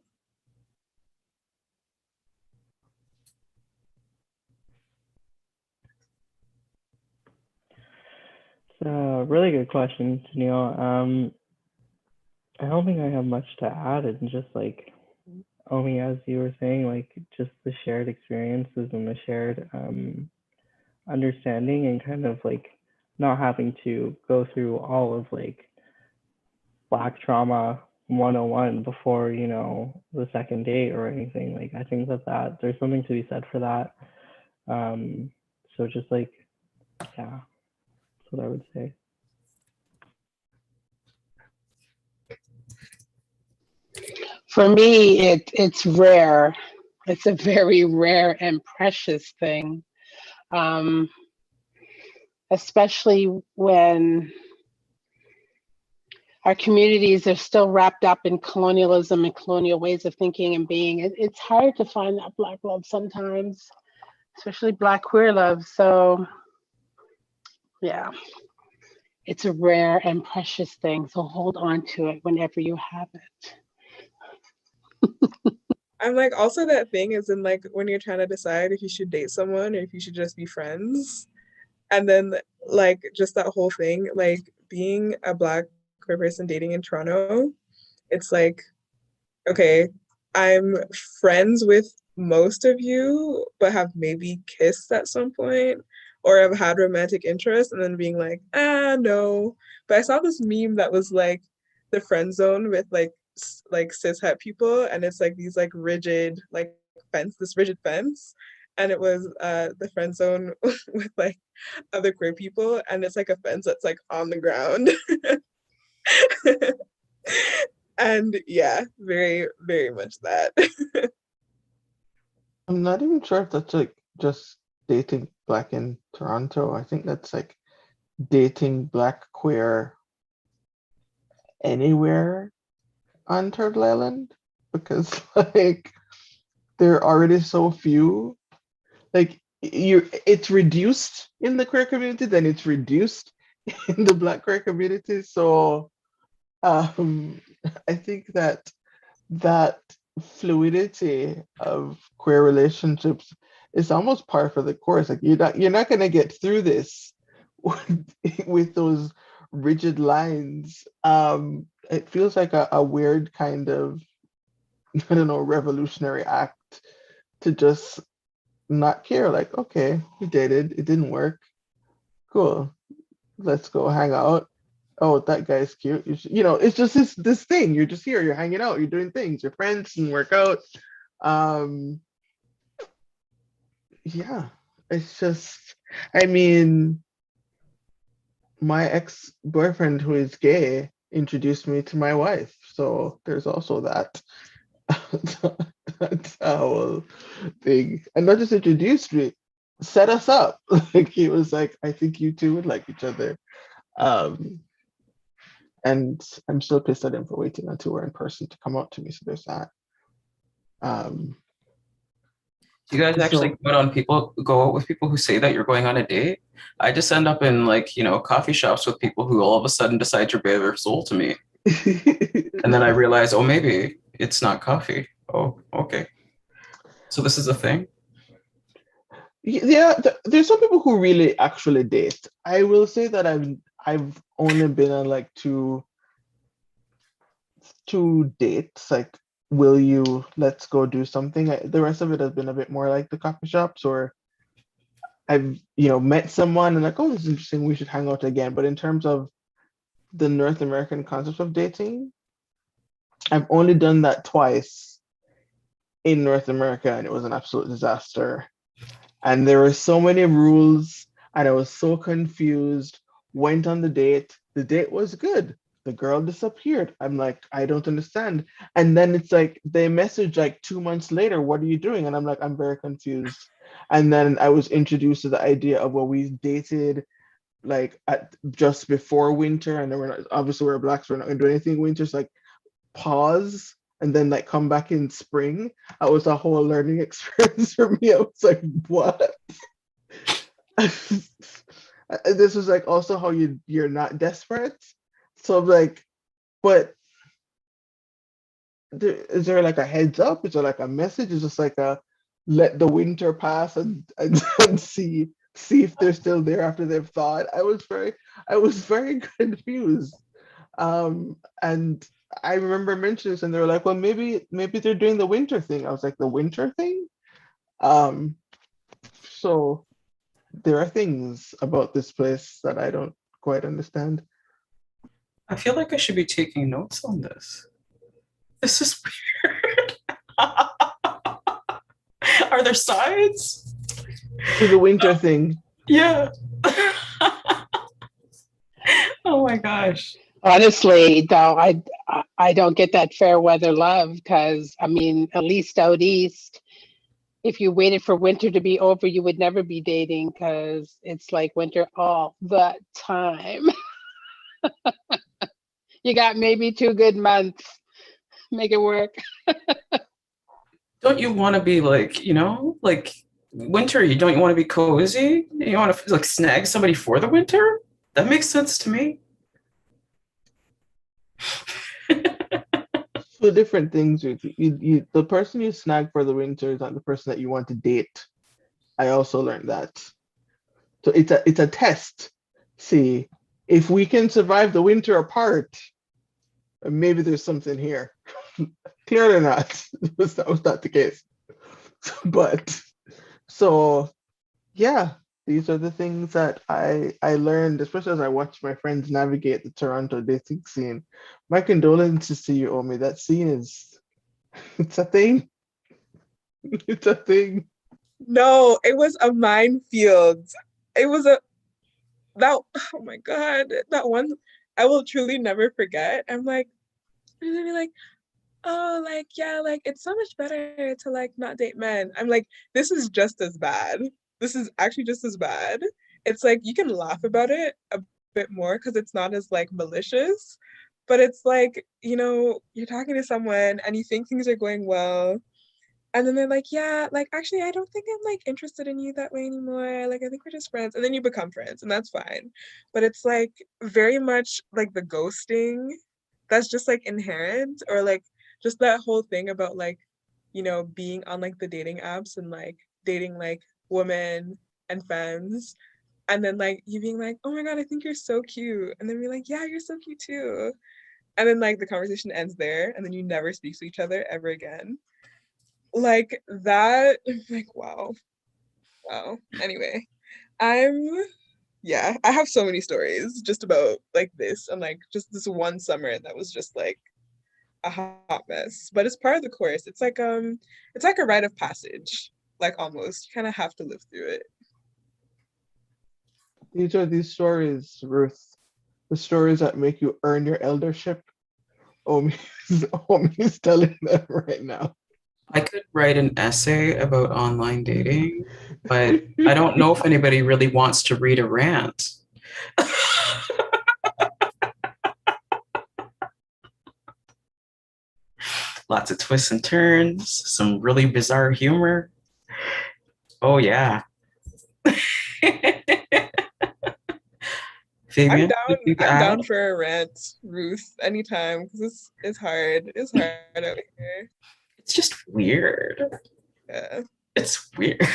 It's a really good question, Neil. I don't think I have much to add. It's just like Omi, as you were saying, like just the shared experiences and the shared understanding and kind of like not having to go through all of like Black trauma 101 before, the second date or anything. Like I think that there's something to be said for that. So just like, yeah, that's what I would say. For me, it's rare. It's a very rare and precious thing, um, especially when our communities are still wrapped up in colonialism and colonial ways of thinking and being. It's hard to find that Black love sometimes, especially Black queer love. So, yeah, it's a rare and precious thing. So hold on to it whenever you have it. I'm like also that thing is in like when you're trying to decide if you should date someone or if you should just be friends. And then like just that whole thing, like being a Black queer person dating in Toronto, it's like, okay, I'm friends with most of you, but have maybe kissed at some point or have had romantic interest, and then being like, no. But I saw this meme that was like the friend zone with like cis het people, and it's like these like rigid like this rigid fence. And it was the friend zone with like other queer people, and it's like a fence that's like on the ground. And yeah, very, very much that. I'm not even sure if that's like just dating Black in Toronto. I think that's like dating Black queer anywhere on Turtle Island because like there are already so few. Like it's reduced in the queer community, then it's reduced in the Black queer community. So um, I think that that fluidity of queer relationships is almost par for the course. Like you're not gonna get through this with those rigid lines. It feels like a weird kind of I don't know revolutionary act to just not care. Like okay, we dated, it didn't work. Cool, let's go hang out. Oh, that guy's cute. It's just this thing. You're just here. You're hanging out. You're doing things. You're friends and work out. Um, yeah, it's just. I mean, my ex-boyfriend who is gay introduced me to my wife, so there's also that. That's a whole thing, and not just introduced me, set us up. Like he was like, I think you two would like each other. Um, and I'm still pissed at him for waiting until we're in person to come out to me. So there's that. Um, You guys actually so go out with people who say that you're going on a date? I just end up in like, coffee shops with people who all of a sudden decide you're bare their soul to me. And then I realize, oh, maybe it's not coffee. Oh, okay. So this is a thing? yeah, there's some people who really actually date. I will say that I've only been on like two dates. Like, will you? Let's go do something. The rest of it has been a bit more like the coffee shops, or I've met someone and like, oh, this is interesting. We should hang out again. But in terms of the North American concept of dating, I've only done that twice in North America, and it was an absolute disaster. And there were so many rules, and I was so confused. Went on the date. The date was good. The girl disappeared. I'm like, I don't understand. And then it's like they message like 2 months later, what are you doing? And I'm like, I'm very confused. And then I was introduced to the idea of what we dated like at just before winter, and then we're not, obviously we're blacks, we're not gonna do anything winter. So like pause and then like come back in spring. That was a whole learning experience for me. I was like, what? This was like also how you're not desperate. So I'm like, but is there like a heads up? Is there like a message? Is just like a let the winter pass and see if they're still there after they've thawed. I was very confused. And I remember mentioning this, and they were like, "Well, maybe they're doing the winter thing." I was like, "The winter thing?" Um, so there are things about this place that I don't quite understand. I feel like I should be taking notes on this. This is weird. Are there signs? To the winter thing. Yeah. Oh my gosh. Honestly, though, I don't get that fair weather love because I mean, at least out east, if you waited for winter to be over, you would never be dating because it's like winter all the time. You got maybe 2 good months. Make it work. Don't you want to be like, like winter? You don't want to be cozy? You want to like snag somebody for the winter? That makes sense to me. So different things. The person you snag for the winter is not the person that you want to date. I also learned that. So it's a test. See, if we can survive the winter apart, maybe there's something here. Clearly not. That was not the case. But so yeah, these are the things that I learned, especially as I watched my friends navigate the Toronto dating scene. My condolences to you, Omi. That scene is it's a thing. It's a thing. No, it was a minefield. It was a that oh my god, that one I will truly never forget. I'm gonna be like, oh, like yeah, like it's so much better to like not date men. I'm like, this is just as bad. this is actually just as bad. It's like you can laugh about it a bit more because it's not as like malicious, but it's like, you know, you're talking to someone and you think things are going well, and then they're like, yeah, like actually I don't think I'm like interested in you that way anymore. Like I think we're just friends. And then you become friends and that's fine. But it's like very much like the ghosting that's just like inherent, or like just that whole thing about like, you know, being on like the dating apps and like dating like women and femmes, and then like you being like, oh my god, I think you're so cute, and then be like, yeah, you're so cute too, and then like the conversation ends there and then you never speak to each other ever again. Like that, like wow. Anyway, I'm yeah, I have so many stories just about like this, and like just this one summer that was just like a hot mess. But it's part of the course. It's like a rite of passage, like almost. You kind of have to live through it. These are these stories, Ruth. The stories that make you earn your eldership. Omi Omi's telling them right now. I could write an essay about online dating, but I don't know if anybody really wants to read a rant. Lots of twists and turns, some really bizarre humor. Oh, yeah. Fabian, anything to I'm add? down for a rant, Ruth, anytime, because it's hard. It's hard out here. It's just weird. Yeah. It's weird.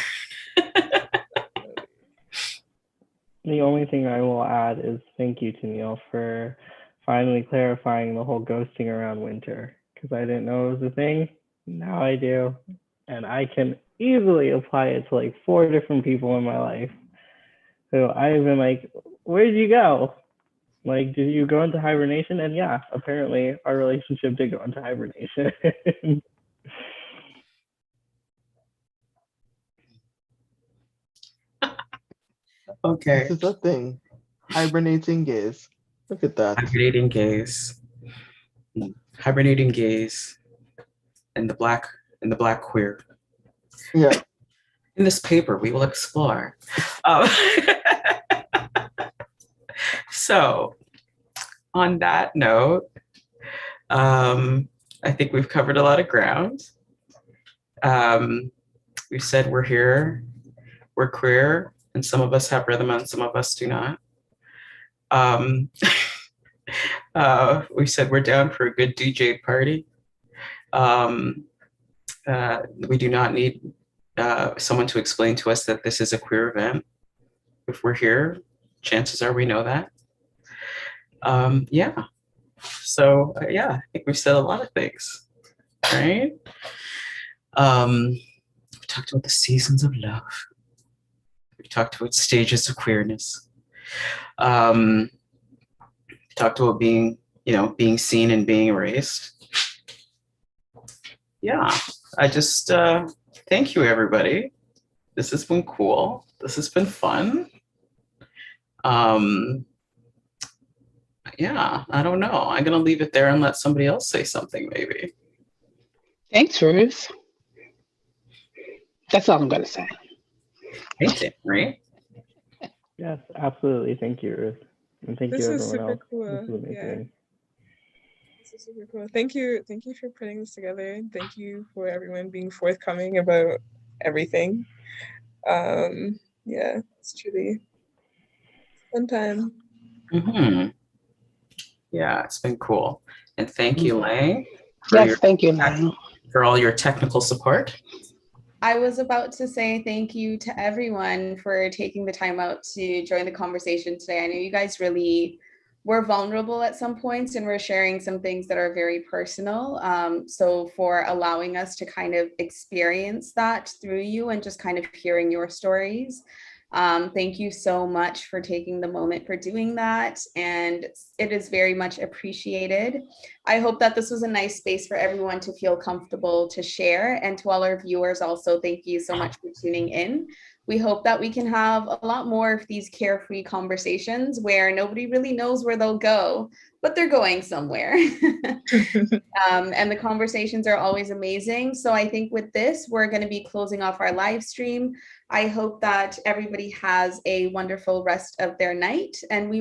The only thing I will add is thank you to Neil for finally clarifying the whole ghosting around winter, because I didn't know it was a thing. Now I do. And I can easily apply it to like 4 different people in my life. So I've been like, where did you go? Like, did you go into hibernation? And yeah, apparently our relationship did go into hibernation. Okay. This is a thing. Hibernating gays. Look at that. Hibernating gays. Hibernating gays and the black queer. Yeah. In this paper, we will explore. Um, so, on that note, I think we've covered a lot of ground. We said we're here, we're queer, and some of us have rhythm and some of us do not. We said we're down for a good DJ party. We do not need someone to explain to us that this is a queer event. If we're here, chances are we know that. Yeah. So yeah, I think we've said a lot of things, right? We talked about the seasons of love. We talked about stages of queerness. We talked about being seen and being erased. Yeah, I just thank you, everybody. This has been cool. This has been fun. Yeah, I don't know. I'm gonna leave it there and let somebody else say something, maybe. Thanks, Ruth. That's all I'm going to say. Thank you, right? Yes, absolutely. Thank you, Ruth. And thank This you, is everyone super else. cool. This is amazing. Yeah. This is super cool. Thank you for putting this together. Thank you for everyone being forthcoming about everything. Yeah, it's truly fun time. Mm-hmm. Yeah, it's been cool. And thank you, Lang, Yes, thank you, Lang. for all your technical support. I was about to say thank you to everyone for taking the time out to join the conversation today. I know you guys really were vulnerable at some points and we're sharing some things that are very personal. So for allowing us to kind of experience that through you and just kind of hearing your stories. Thank you so much for taking the moment for doing that. And it is very much appreciated. I hope that this was a nice space for everyone to feel comfortable to share. And to all our viewers also, thank you so much for tuning in. We hope that we can have a lot more of these carefree conversations where nobody really knows where they'll go, but they're going somewhere. And the conversations are always amazing. So I think with this, we're going to be closing off our live stream. I hope that everybody has a wonderful rest of their night, and we